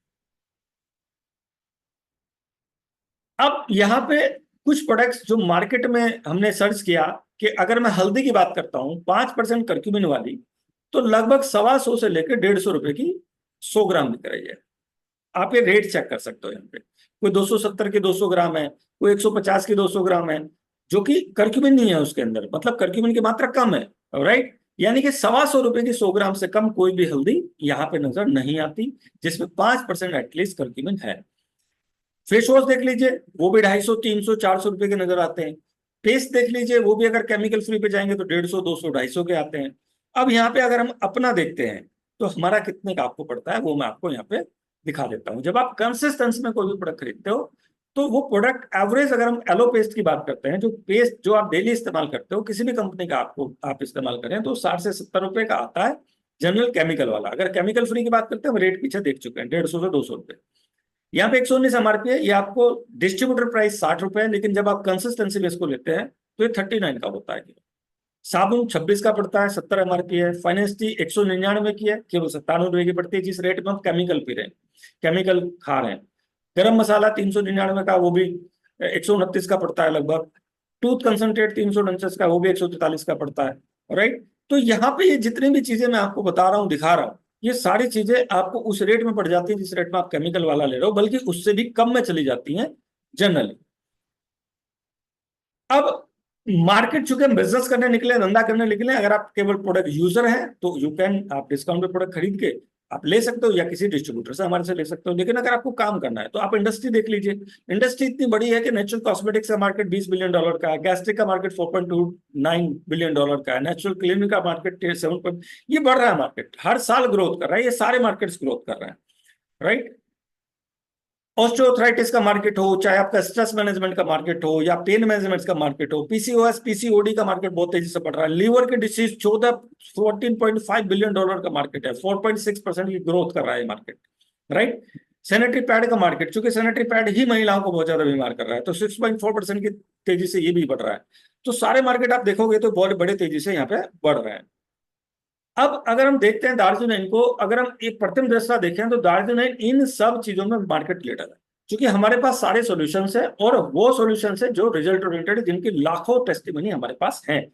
अब यहाँ पे कुछ प्रोडक्ट्स जो मार्केट में हमने सर्च किया कि अगर मैं हल्दी की बात करता हूँ 5% करक्यूमिन वाली, तो लगभग 125 से लेकर 150 रुपए की 100 ग्राम बिक रही है। आप ये रेट चेक कर सकते हो। यहाँ पे कोई 270 की 200 ग्राम है, कोई 150 की 200 ग्राम है, जो कि करक्यूमिन नहीं है उसके अंदर, मतलब करक्यूमिन की मात्रा कम है। राइट, यानी कि 125 रुपए की 100 ग्राम से कम कोई भी हल्दी यहाँ पे नजर नहीं आती, जिसमें 5% एटलीस्ट करक्यूमिन है। फेस वॉश देख लीजिए, वो भी 250, 300, 400 रुपए के नजर आते हैं। पेस्ट देख लीजिए, वो भी अगर केमिकल फ्री पे जाएंगे तो 150, 200, 250 के आते हैं। अब यहाँ पे अगर हम अपना देखते हैं तो हमारा कितने का आपको पड़ता है वो मैं आपको यहाँ पे दिखा देता हूँ। जब आप कंसिस्टेंसी में कोई भी प्रोडक्ट खरीदते हो तो वो प्रोडक्ट एवरेज, अगर हम एलो पेस्ट की बात करते हैं, जो पेस्ट जो आप डेली इस्तेमाल करते हो किसी भी कंपनी का आप इस्तेमाल करें, तो 60 से 70 रुपए का आता है जनरल केमिकल वाला। अगर केमिकल फ्री की बात करते हैं, हम रेट पीछे देख चुके हैं, 150 से 200 रुपए। यहाँ पे 119 MRP है। ये आपको डिस्ट्रीब्यूटर प्राइस 60 रुपए है, लेकिन जब आप कंसिस्टेंसी बेस को लेते हैं तो ये 39 का होता है। साबुन 26 का पड़ता है, 70 MRP है। फाइनेंस टी 199 की है, केवल 97 रुपए की पड़ती है, जिस रेट में हम केमिकल पी रहे हैं, केमिकल खा रहे हैं। गरम मसाला 399 का, वो भी 129 का पड़ता है लगभग। टूथ कंसंट्रेट 349 का, वो भी 143 का पड़ता है। राइट, तो यहाँ पे ये जितनी भी चीजें मैं आपको बता रहा हूँ, दिखा रहा हूँ, ये सारी चीजें आपको उस रेट में पड़ जाती है जिस रेट में आप केमिकल वाला ले रहे हो, बल्कि उससे भी कम में चली जाती हैं जनरली। अब मार्केट चूंकि हम बिजनेस करने निकले, धंधा करने निकले, अगर आप केवल प्रोडक्ट यूजर हैं तो यू कैन, आप डिस्काउंट पे प्रोडक्ट खरीद के आप ले सकते हो या किसी डिस्ट्रीब्यूटर से हमारे से ले सकते हो। लेकिन अगर आपको काम करना है तो आप इंडस्ट्री देख लीजिए। इंडस्ट्री इतनी बड़ी है कि नेचुरल कॉस्मेटिक्स का मार्केट $20 बिलियन का है, गैस्ट्रिक का मार्केट $4.29 बिलियन का है, नेचुरल क्लीनिंग का मार्केट 7 ये बढ़ रहा है। मार्केट हर साल ग्रोथ कर रहा है, ये सारे मार्केट्स ग्रोथ कर रहे हैं। राइट। ऑस्टियोआर्थराइटिस का मार्केट हो, चाहे आपका स्ट्रेस मैनेजमेंट का मार्केट हो या पेन मैनेजमेंट का मार्केट हो, पीसीओएस पीसीओडी का मार्केट बहुत तेजी से बढ़ रहा है। लीवर की डिसीज 14.5 बिलियन डॉलर का मार्केट है, 4.6% की ग्रोथ कर रहा है मार्केट, राइट। सैनिटरी पैड का मार्केट, चूंकि सैनिटरी पैड ही महिलाओं को बहुत ज्यादा बीमार कर रहा है, तो 6.4% की तेजी से ये भी बढ़ रहा है। तो सारे मार्केट आप देखोगे तो बहुत बड़े तेजी से यहाँ पे बढ़ रहे हैं। अब अगर हम देखते हैं दार्जिलिंग को, अगर हम एक प्रथम दृष्टा देखें तो दार्जिलिंग इन सब चीजों में मार्केट लीडर है, क्योंकि हमारे पास सारे सॉल्यूशंस है और वो सॉल्यूशंस है जो रिजल्ट ओरिएंटेड, जिनकी लाखों टेस्टिमनी हमारे पास है।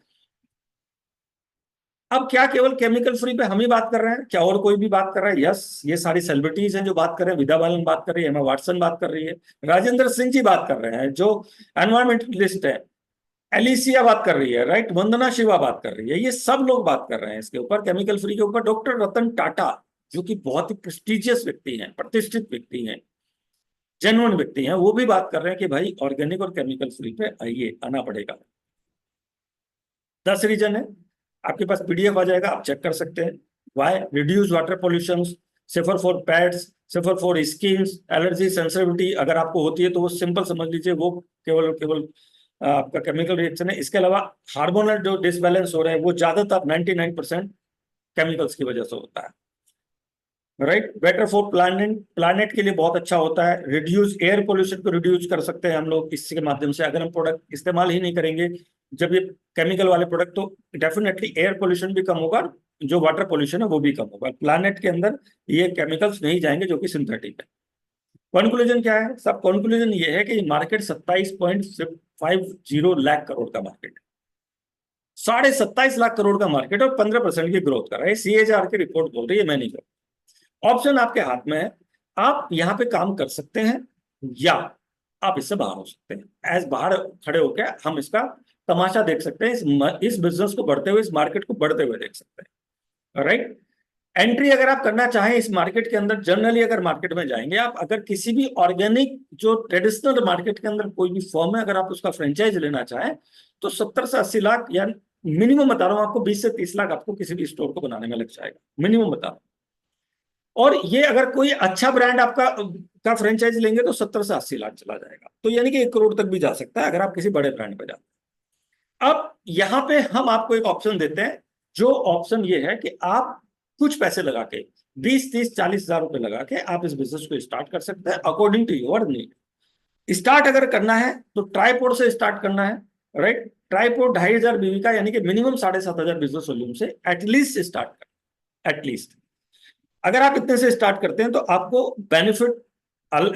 अब क्या केवल केमिकल फ्री पे हम ही बात कर रहे हैं, क्या और कोई भी बात कर रहा है? यस, ये सारी सेलिब्रिटीज हैं जो बात कर रहे हैं। विद्या बालन बात कर रही है, एमा वाटसन बात कर रही है, राजेंद्र सिंह जी बात कर रहे हैं जो एनवायरमेंटलिस्ट है, एलिसिया बात कर रही है, राइट, वंदना शिवा बात कर रही है, ये सब लोग बात कर रहे हैं इसके ऊपर, केमिकल फ्री के ऊपर। डॉक्टर रतन टाटा जो कि बहुत ही प्रेस्टिजियस व्यक्ति हैं, प्रतिष्ठित व्यक्ति हैं, जेन्युइन व्यक्ति हैं, वो भी बात कर रहे हैं कि भाई ऑर्गेनिक और केमिकल फ्री पे आइए, आना पड़ेगा। 10 रीजन है, आपके पास पीडीएफ आ जाएगा, आप चेक कर सकते हैं। Why? Reduce water pollution, safer for pets, safer for skin, allergy sensitivity अगर आपको होती है तो वो सिंपल समझ लीजिए, वो केवल आपका केमिकल रिएक्शन है। इसके अलावा हार्मोनल जो डिसबैलेंस हो रहा है वो ज्यादातर 99% केमिकल्स की वजह से होता है, राइट। बेटर फॉर प्लानेट के लिए बहुत अच्छा होता है। रिड्यूस एयर पोल्यूशन को रिड्यूस कर सकते हैं हम लोग इसके माध्यम से, अगर हम प्रोडक्ट इस्तेमाल ही नहीं करेंगे जब ये केमिकल वाले प्रोडक्ट, तो डेफिनेटली एयर पोल्यूशन भी कम होगा, जो वाटर पोल्यूशन है वो भी कम होगा। प्लानेट के अंदर ये केमिकल्स नहीं जाएंगे जो कि सिंथेटिक है। कंक्लूजन क्या है? सब कंक्लूजन ये है कि मार्केट 27.50 लाख करोड़ का मार्केट, 27.5 लाख करोड़ का मार्केट और 15% की ग्रोथ कर रहा है। CAGR की रिपोर्ट बोल रही है, मैं नहीं कर। ऑप्शन आपके हाथ में है, आप यहाँ पे काम कर सकते हैं या आप इससे बाहर हो सकते हैं। एज बाहर खड़े होकर हम इसका तमाशा देख सकते हैं, इस बिजनेस को बढ़ते हुए, इस मार्केट को बढ़ते हुए देख सकते हैं, राइट। एंट्री अगर आप करना चाहें इस मार्केट के अंदर, जनरली अगर मार्केट में जाएंगे आप, अगर किसी भी ऑर्गेनिक जो ट्रेडिशनल मार्केट के अंदर कोई भी फॉर्म है, अगर आप उसका फ्रेंचाइज लेना चाहें तो 70 से 80 लाख, या मिनिमम बता रहा हूं आपको 20 से 30 लाख आपको किसी भी स्टोर को बनाने में लग जाएगा, मिनिमम बता रहा हूं। और ये अगर कोई अच्छा ब्रांड आपका का फ्रेंचाइज लेंगे तो 70 से 80 लाख चला जाएगा, तो यानी कि 1 करोड़ तक भी जा सकता है अगर आप किसी बड़े ब्रांड पे जाते हैं। अब यहाँ पे हम आपको एक ऑप्शन देते हैं, जो ऑप्शन ये है कि आप कुछ पैसे लगा के 20, 30, 40 हजार रुपए लगा के आप इस बिजनेस को स्टार्ट कर सकते हैं according to your need. Start अगर करना है तो ट्राइपोड से स्टार्ट करना है, राइट। ट्राइपोड 2500 बीवी का, यानी कि मिनिमम 7,500 बिजनेस वॉल्यूम से एटलीस्ट स्टार्ट कर, एटलीस्ट। अगर आप इतने से स्टार्ट करते हैं तो आपको बेनिफिट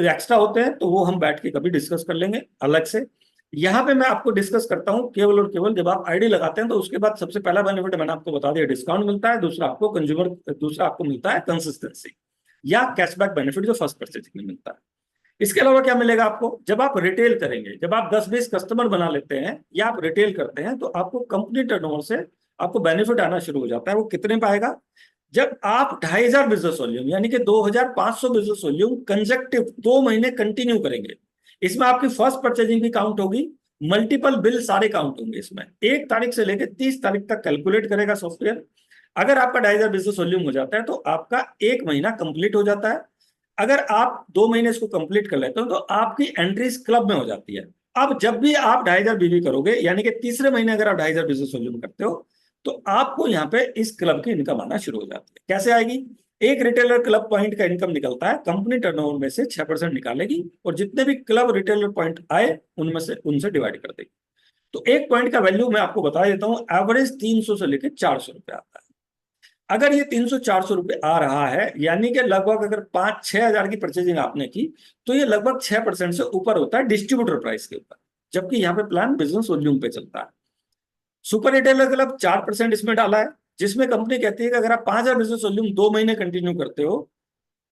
एक्स्ट्रा होते हैं, तो वो हम बैठ के कभी डिस्कस कर लेंगे अलग से। यहाँ पे मैं आपको डिस्कस करता हूँ केवल और केवल जब आप आईडी लगाते हैं तो उसके बाद सबसे पहला बेनिफिट मैंने आपको बता दिया, डिस्काउंट मिलता है। दूसरा आपको मिलता है कंसिस्टेंसी या कैशबैक बेनिफिट जो फर्स्ट परचेजिंग में मिलता है। इसके अलावा क्या मिलेगा आपको? जब आप रिटेल करेंगे, जब आप 10-20 कस्टमर बना लेते हैं या आप रिटेल करते हैं, तो आपको कंपनी टर्नओवर से आपको बेनिफिट आना शुरू हो जाता है। वो कितने पाएगा? जब आप 2500 बिजनेस वॉल्यूम यानी कि 2500 बिजनेस वॉल्यूम कंसेक्टिव 2 महीने कंटिन्यू करेंगे, इसमें आपकी फर्स्ट परचेजिंग भी काउंट होगी, मल्टीपल बिल सारे काउंट होंगे इसमें। 1 तारीख से लेकर 30 तारीख तक कैलकुलेट करेगा सॉफ्टवेयर। अगर आपका 2500 बिजनेस वॉल्यूम हो जाता है तो आपका 1 महीना कंप्लीट हो जाता है। अगर आप 2 महीने इसको कंप्लीट कर लेते हो तो आपकी एंट्री इस क्लब में हो जाती है। अब जब भी आप 2500 बीवी करोगे, यानी कि तीसरे महीने अगर आप 2500 बिजनेस वॉल्यूम करते हो, तो आपको यहाँ पे इस क्लब की इनकम आना शुरू हो जाती है। कैसे आएगी? एक रिटेलर क्लब पॉइंट का इनकम निकलता है, कंपनी टर्नओवर में से 6% निकालेगी और जितने भी क्लब रिटेलर पॉइंट आए उनमें से उनसे डिवाइड कर देगी। तो एक पॉइंट का वैल्यू मैं आपको बता देता हूं, एवरेज 300 से लेकर 400 रुपए आता है। अगर ये 300-400 रुपए आ रहा है, यानी कि लगभग अगर 5-6 हजार की परचेजिंग आपने की, तो ये लगभग 6% से ऊपर होता है डिस्ट्रीब्यूटर प्राइस के ऊपर, जबकि यहाँ पे प्लान बिजनेस वॉल्यूम पे चलता है। सुपर रिटेलर क्लब 4% इसमें डाला है, जिसमें कंपनी कहती है कि अगर आप 5000 बिजनेस वॉल्यूम 2 महीने कंटिन्यू करते हो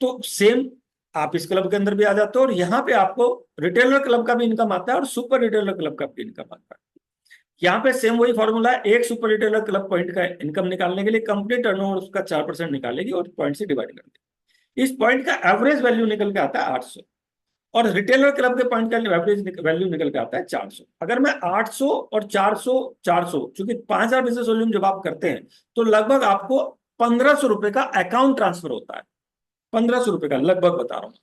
तो सेम आप इस क्लब के अंदर भी आ जाते हो, और यहाँ पे आपको रिटेलर क्लब का भी इनकम आता है और सुपर रिटेलर क्लब का भी इनकम आता है। यहाँ पे सेम वही फॉर्मूला है, एक सुपर रिटेलर क्लब पॉइंट का इनकम निकालने के लिए कंपनी टर्नओवर उसका 4% निकालेगी और पॉइंट से डिवाइड कर देगी। इस पॉइंट का एवरेज वैल्यू निकल के आता है 800 और रिटेलर क्लब के पॉइंट का एवरेज वैल्यू निकल के आता है 400। अगर मैं 800 और 400 क्योंकि 5000 बिजनेस वॉल्यूम जब आप करते हैं तो लगभग आपको 1500 रुपए का अकाउंट ट्रांसफर होता है। ₹1500 का लगभग बता रहा हूं।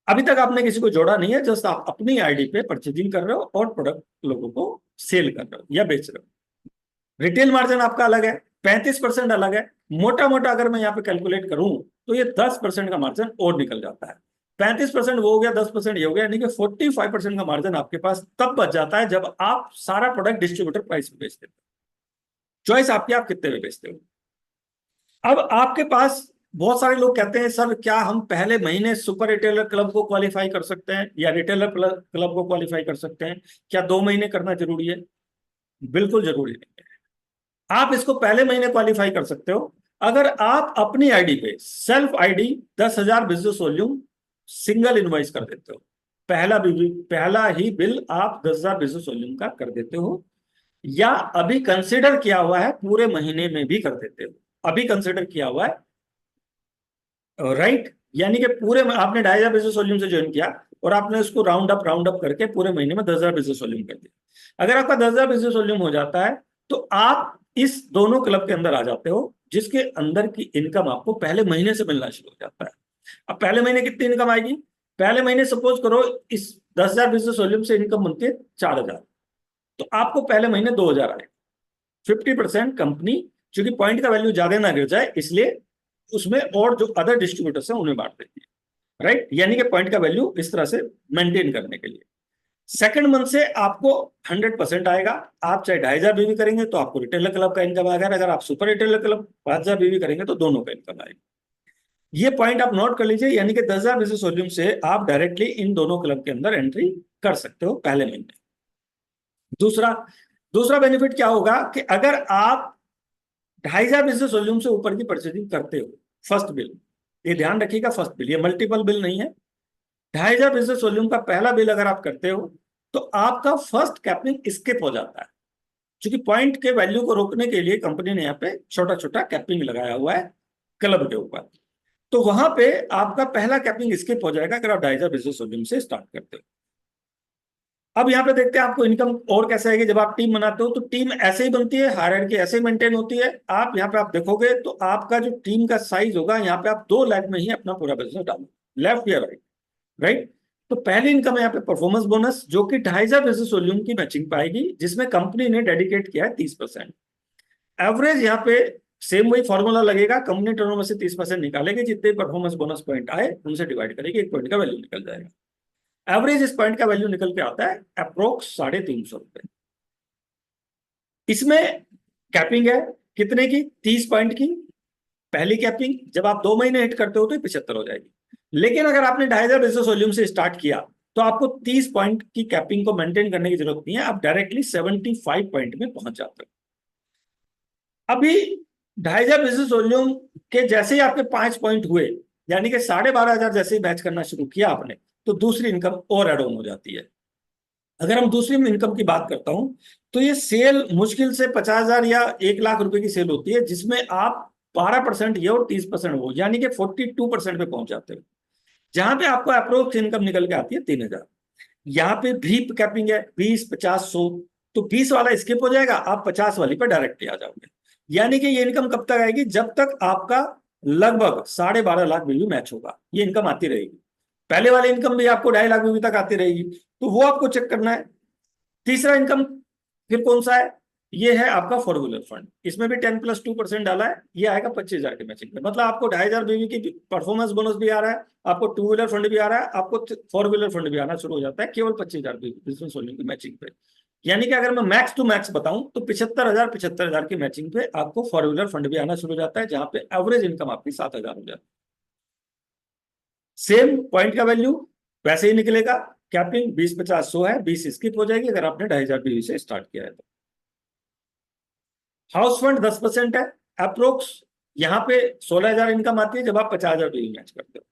अभी तक आपने किसी को जोड़ा नहीं है, जस्ट आप अपनी आईडी पे परचेजिंग कर रहे हो और प्रोडक्ट लोगों को सेल कर रहे हो या बेच रहे हो। रिटेल मार्जिन आपका अलग है, 35% अलग है। मोटा मोटा अगर मैं यहाँ पे कैलकुलेट करूं तो ये 10% का मार्जिन और निकल जाता है। 35% वो हो गया, 10% ये हो गया, यानी कि 45% का मार्जिन आपके पास तब बच जाता है जब आप सारा प्रोडक्ट डिस्ट्रीब्यूटर प्राइस पे बेचते हो। चॉइस आपकी, आप कितने में बेचते हो। अब आपके पास बहुत सारे लोग कहते हैं सर क्या हम पहले महीने सुपर रिटेलर क्लब को क्वालिफाई कर सकते हैं या रिटेलर क्लब को क्वालिफाई कर सकते हैं, क्या 2 महीने करना जरूरी है? बिल्कुल जरूरी नहीं है। आप इसको पहले महीने क्वालिफाई कर सकते हो अगर आप अपनी आईडी पे self ID 10,000 business volume single invoice कर देते हो। पहला ही बिल आप 10,000 बिजनेस वॉल्यूम का कर देते हो, या अभी कंसिडर किया हुआ है पूरे महीने में भी कर देते हो। अभी कंसिडर किया हुआ है, राइट, यानी कि पूरे आपने 2,500 बिजनेस वॉल्यूम से ज्वाइन किया और आपने उसको राउंड अप करके पूरे महीने में 10,000 बिजनेस वॉल्यूम कर दिया। अगर आपका 10,000 बिजनेस वॉल्यूम हो जाता है तो आप इस दोनों क्लब के अंदर आ जाते हो, जिसके अंदर की इनकम आपको पहले महीने से मिलना शुरू हो जाता है। अब पहले महीने कितनी इनकम आएगी? पहले महीने सपोज करो इस 10,000 बिजनेस वॉल्यूम से इनकम बनती है 4,000, तो आपको पहले महीने 2,000 आए। 50% कंपनी, चूंकि पॉइंट का वैल्यू ज्यादा ना गिर जाए इसलिए उसमें और जो अदर डिस्ट्रीब्यूटर्स हैं उन्हें बांट देती है, राइट, यानी कि पॉइंट का वैल्यू इस तरह से मेंटेन करने के लिए। सेकंड मंथ से आपको 100% आएगा। आप चाहे 2,500 बीवी करेंगे तो आपको रिटेलर क्लब का इनकम आएगा, अगर आप सुपर रिटेलर क्लब 5,000 बीवी करेंगे तो दोनों का इनकम आएगा। ये पॉइंट आप नोट कर लीजिए, यानी कि 10,000 बिजनेस वॉल्यूम से आप डायरेक्टली इन दोनों क्लब के अंदर एंट्री कर सकते हो पहले महीने। दूसरा बेनिफिट क्या होगा कि अगर आप 2,500 बिजनेस वॉल्यूम से ऊपर की परचेजिंग करते हो, फर्स्ट बिल, ये ध्यान रखिएगा, फर्स्ट बिल, ये मल्टीपल बिल नहीं है। 2,500 बिजनेस वॉल्यूम का पहला बिल अगर आप करते हो तो आपका फर्स्ट कैपिंग स्किप हो जाता है, क्योंकि पॉइंट के वैल्यू को रोकने के लिए कंपनी ने यहाँ पे छोटा छोटा कैपिंग लगाया हुआ है क्लब के ऊपर। तो वहां पे आपका पहला कैपिंग स्किप हो जाएगा अगर आप 2,500 बिजनेस वॉल्यूम से स्टार्ट करते हो। अब यहाँ पे देखते हैं आपको इनकम और कैसे आएगी। जब आप टीम बनाते हो तो टीम ऐसे ही बनती है, हायरार्की ऐसे ही मेंटेन होती है। आप यहाँ पे आप देखोगे तो आपका जो टीम का साइज होगा, यहाँ पे आप 2 लाख में ही अपना पूरा बिजनेस डालो, लेफ्ट या राइट, राइट। तो पहली इनकम है यहाँ पे परफॉर्मेंस बोनस, जो कि 2,500 बिजनेस वॉल्यूम की मैचिंग पाएगी, जिसमें कंपनी ने डेडिकेट किया है 30%। एवरेज यहाँ पे सेम वही फॉर्मूला लगेगा, कंपनी टर्नओवर से 30% निकालेगी, जितने परफॉर्मेंस बोनस पॉइंट आए उनसे डिवाइड करेगी, 1 पॉइंट का वैल्यू निकल जाएगा। एवरेज इस पॉइंट का वैल्यू निकल के आता है अप्रोक्स 350 इसमें कैपिंग है कितने की? 30 पॉइंट की पहली कैपिंग। जब आप 2 महीने हिट करते हो तो 75 हो जाएगी। लेकिन अगर आपने 2,500 बिजनेस वॉल्यूम से स्टार्ट किया तो आपको 30 पॉइंट की कैपिंग को मेंटेन करने की जरूरत नहीं है, आप डायरेक्टली 75 पॉइंट में पहुंच जाते हो। अभी 2,500 बिजनेस वॉल्यूम के जैसे ही आपके 5 पॉइंट हुए, यानी कि 12,500 जैसे ही बैच करना शुरू किया आपने, तो दूसरी इनकम और एड ऑन हो जाती है। अगर हम दूसरी इनकम की बात करता हूं तो ये सेल मुश्किल से 50,000 या 1,00,000 रुपए की सेल होती है, जिसमें आप 12% ये और 30% वो, यानी कि 42% पे पहुंच जाते हो, जहां पे आपको अप्रोक्स इनकम निकल के आती है 3,000। यहाँ पे भी कैपिंग है 20, 50, 100, तो 20 वाला स्किप हो जाएगा, आप 50 वाली पे डायरेक्ट आ जाओगे। यानी कि ये इनकम कब तक आएगी? जब तक आपका लगभग 12.5 लाख बिल भी मैच होगा, ये इनकम आती रहेगी। पहले वाली इनकम भी आपको 2.5 लाख भी तक आती रहेगी, तो वो आपको चेक करना है। तीसरा इनकम फिर कौन सा है? ये है आपका 4 व्हीलर फंड। इसमें भी 10+2% डाला है, ये आएगा 25,000 के मैचिंग पे। मतलब आपको 2,500 बीवी की परफॉर्मेंस बोनस भी आ रहा है, आपको 2 व्हीलर फंड भी आ रहा है, आपको 4 व्हीलर फंड भी आना शुरू हो जाता है केवल 25,000 बिजनेस वॉल्यूम की मैचिंग पे। यानी कि अगर मैं मैक्स टू मैक्स बताऊं तो 75,000 की मैचिंग पे आपको 4 व्हीलर फंड भी आना शुरू हो जाता है, जहां पे एवरेज इनकम आपकी 7,000 हो जाती है। सेम पॉइंट का वैल्यू वैसे ही निकलेगा, कैपिंग 20, 50, 100 है, 20 स्किप हो जाएगी अगर आपने 2,500 बीवी से स्टार्ट किया है तो। हाउस फंड 10% है अप्रोक्स, यहाँ पे 16,000 इनकम आती है जब आप 50,000 बीवी मैच करते हो।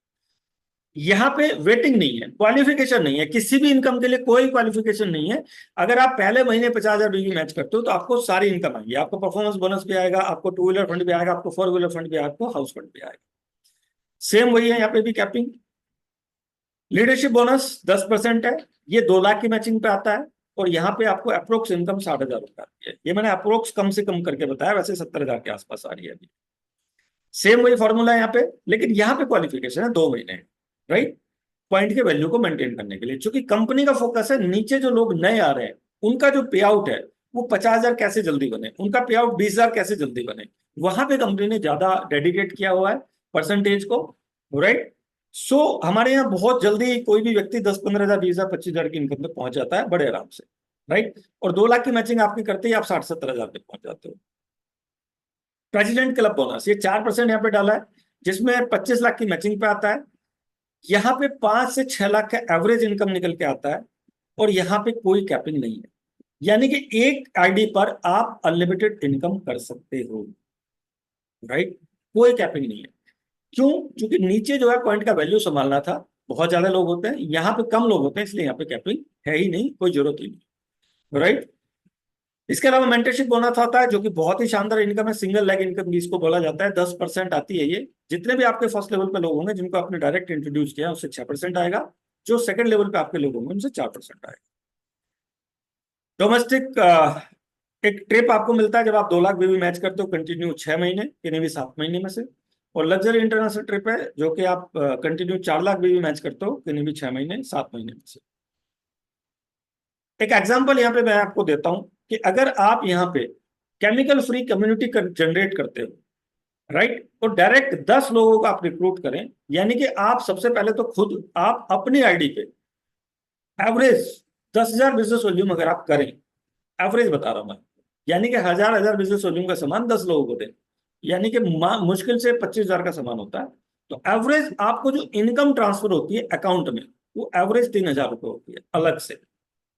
यहाँ पे वेटिंग नहीं है, क्वालिफिकेशन नहीं है, किसी भी इनकम के लिए कोई क्वालिफिकेशन नहीं है। अगर आप पहले महीने 50,000 बीवी मैच करते हो तो आपको सारी इनकम आएगी, आपको परफॉर्मेंस बोनस भी आएगा, आपको 2 व्हीलर फंड भी आएगा, आपको 4 व्हीलर फंड भी आएगा, आपको हाउस फंड भी आएगा। सेम वही है यहाँ पे भी कैपिंग। लीडरशिप बोनस 10% है, ये 2 लाख की मैचिंग पे आता है, और यहाँ पे आपको अप्रोक्स इनकम 60,000 रुपए आती है। ये मैंने अप्रोक्स कम से कम करके बताया, वैसे 70,000 के आसपास आ रही है अभी। सेम वही फॉर्मूला है यहाँ पे, लेकिन यहाँ पे क्वालिफिकेशन है 2 महीने, राइट, पॉइंट के वैल्यू को मेंटेन करने के लिए। क्योंकि कंपनी का फोकस है नीचे जो लोग नए आ रहे हैं उनका जो पे आउट है वो 50,000 कैसे जल्दी बने, उनका पे आउट 20,000 कैसे जल्दी बने, वहां पे कंपनी ने ज्यादा डेडिकेट किया हुआ है परसेंटेज को, राइट। सो हमारे यहाँ बहुत जल्दी कोई भी व्यक्ति 10-15,000, 20,000, 25,000 की इनकम तक पहुंच जाता है बड़े आराम से, राइट। और 2 लाख की मैचिंग आपकी करते ही आप 60-70,000 तक पहुंच जाते हो। प्रेसिडेंट क्लब बोनस ये 4% यहाँ पे डाला है, जिसमें 25 लाख की मैचिंग पे आता है। यहाँ पे 5 से 6 लाख का एवरेज इनकम निकल के आता है, और यहाँ पे कोई कैपिंग नहीं है, यानी कि एक आईडी पर आप अनलिमिटेड इनकम कर सकते हो, राइट, कोई कैपिंग नहीं है। क्यों? क्योंकि नीचे जो है पॉइंट का वैल्यू संभालना था, बहुत ज्यादा लोग होते हैं, यहाँ पे कम लोग होते हैं, इसलिए यहाँ पे कैपिंग है ही नहीं, कोई जरूरत ही नहीं, राइट। इसके अलावा मेंटरशिप बोनस आता है, जो कि बहुत ही शानदार इनकम है, सिंगल लेग इनकम भी इसको बोला जाता है, 10% आती है ये। जितने भी आपके फर्स्ट लेवल पे लोग होंगे जिनको आपने डायरेक्ट इंट्रोड्यूस किया उससे 6% आएगा, जो सेकंड लेवल पे आपके लोग होंगे उनसे 4% आएगा। डोमेस्टिक एक ट्रिप आपको मिलता है जब आप 2 लाख बीवी मैच करते हो कंटिन्यू 6 महीने, यानी भी 7 महीने में से। और लग्जरी इंटरनेशनल ट्रिप है जो कि आप कंटिन्यू 4 लाख बीवी मैच करते हो, यानी भी 6 महीने 7 महीने में से। एक एग्जांपल यहाँ पे मैं आपको देता हूं कि अगर आप यहाँ पे केमिकल फ्री कम्युनिटी जनरेट करते हो, राइट, और डायरेक्ट 10 लोगों को आप रिक्रूट करें, यानी कि आप सबसे पहले तो खुद आप अपनी आईडी पे एवरेज 10,000 बिजनेस वॉल्यूम अगर आप करें, एवरेज बता रहा हूं मैं, यानी कि 1,000 बिजनेस वॉल्यूम का सामान 10 लोगों को दें, यानी कि मुश्किल से 25,000 का सामान होता है, तो एवरेज आपको जो इनकम ट्रांसफर होती है अकाउंट में वो एवरेज 3,000 रुपये होती है, अलग से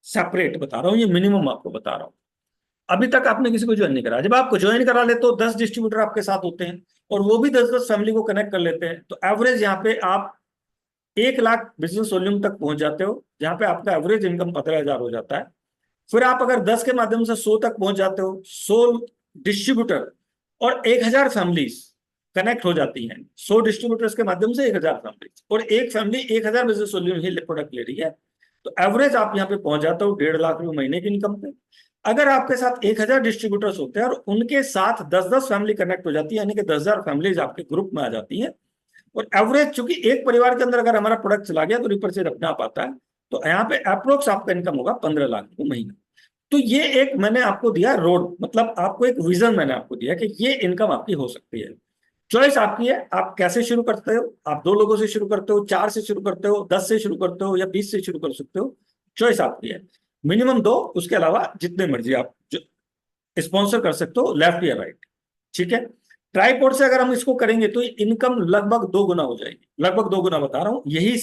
सेपरेट बता रहा हूँ, ये मिनिमम आपको बता रहा हूँ। अभी तक आपने किसी को ज्वाइन नहीं करा, जब आपको ज्वाइन करा लेते हो 10 डिस्ट्रीब्यूटर आपके साथ होते हैं और वो भी 10-10 फैमिली को कनेक्ट कर लेते हैं, तो एवरेज यहाँ पे आप 1 लाख बिजनेस वॉल्यूम तक पहुंच जाते हो, जहां पे आपका एवरेज इनकम 15,000 हो जाता है। फिर आप अगर 10 के माध्यम से 100 तक पहुंच जाते हो, 100 डिस्ट्रीब्यूटर और 1,000 फैमिलीज कनेक्ट हो जाती हैं, 100 डिस्ट्रीब्यूटर्स के माध्यम से 1,000 फैमिलीज, और एक फैमिली 1,000 बिजनेस वॉल्यूम ही प्रोडक्ट ले रही है, तो एवरेज आप यहाँ पे पहुंच जाते हो 1.5 लाख रुपए महीने की इनकम पे। अगर आपके साथ 1,000 डिस्ट्रीब्यूटर्स होते हैं और उनके साथ 10-10 फैमिली कनेक्ट हो जाती है, यानी कि 10,000 फैमिलीज आपके ग्रुप में आ जाती हैं, और एवरेज चूंकि एक परिवार के अंदर अगर हमारा प्रोडक्ट चला गया तो रिपर से अपने आप आता है, तो यहाँ पे अप्रोक्स आपका इनकम होगा 15 लाख रुपए महीना। तो ये एक मैंने आपको दिया रोड, मतलब आपको एक विजन मैंने आपको दिया कि ये इनकम आपकी हो सकती है। चॉइस आपकी है, आप कैसे शुरू करते हो, आप 2 लोगों से शुरू करते हो, 4 से शुरू करते हो, 10 से शुरू करते हो, या 20 से शुरू कर सकते हो, चॉइस आपकी है। मिनिमम 2, उसके अलावा जितने मर्जी आप स्पॉन्सर कर सकते हो, लेफ्ट या राइट, ठीक है। ट्राइपॉड से अगर हम इसको करेंगे तो इनकम लगभग 2 गुना हो जाएगी, लगभग 2 गुना बता रहा हूं, यही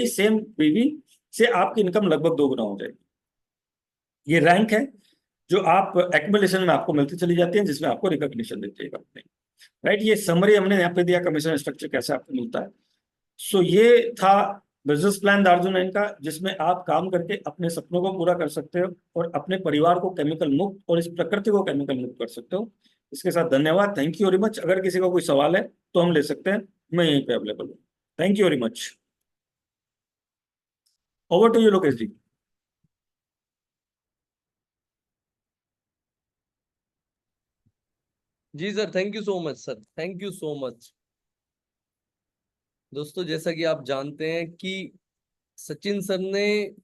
सेम बीवी से आपकी इनकम लगभग 2 गुना हो जाएगी। ये रैंक है जो आप एक्युमुलेशन में आपको मिलती चली जाती है, जिसमें आपको रिकॉग्निशन देती है कंपनी, राइट। ये समरी हमने यहाँ पे दिया, कमीशन स्ट्रक्चर कैसे आपको मिलता है। सो ये था बिजनेस प्लान दार्जुन का, जिसमें आप काम करके अपने सपनों को पूरा कर सकते हो और अपने परिवार को केमिकल मुक्त और इस प्रकृति को केमिकल मुक्त कर सकते हो। इसके साथ धन्यवाद, थैंक यू वेरी मच। अगर किसी का कोई सवाल है तो हम ले सकते हैं, मैं यहीं पे अवेलेबल हूँ। Thank you very much. Over to you Lokesh ji. जी sir, thank you so much sir, thank you so much. दोस्तों, जैसा कि आप जानते हैं कि सचिन सर ने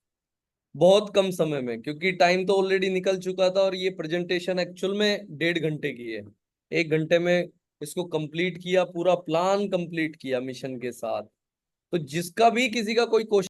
बहुत कम समय में, क्योंकि टाइम तो ऑलरेडी निकल चुका था और ये प्रेजेंटेशन एक्चुअल में 1.5 घंटे की है, 1 घंटे में इसको कंप्लीट किया, पूरा प्लान कंप्लीट किया मिशन के साथ। तो जिसका भी किसी का कोई क्वेश्चन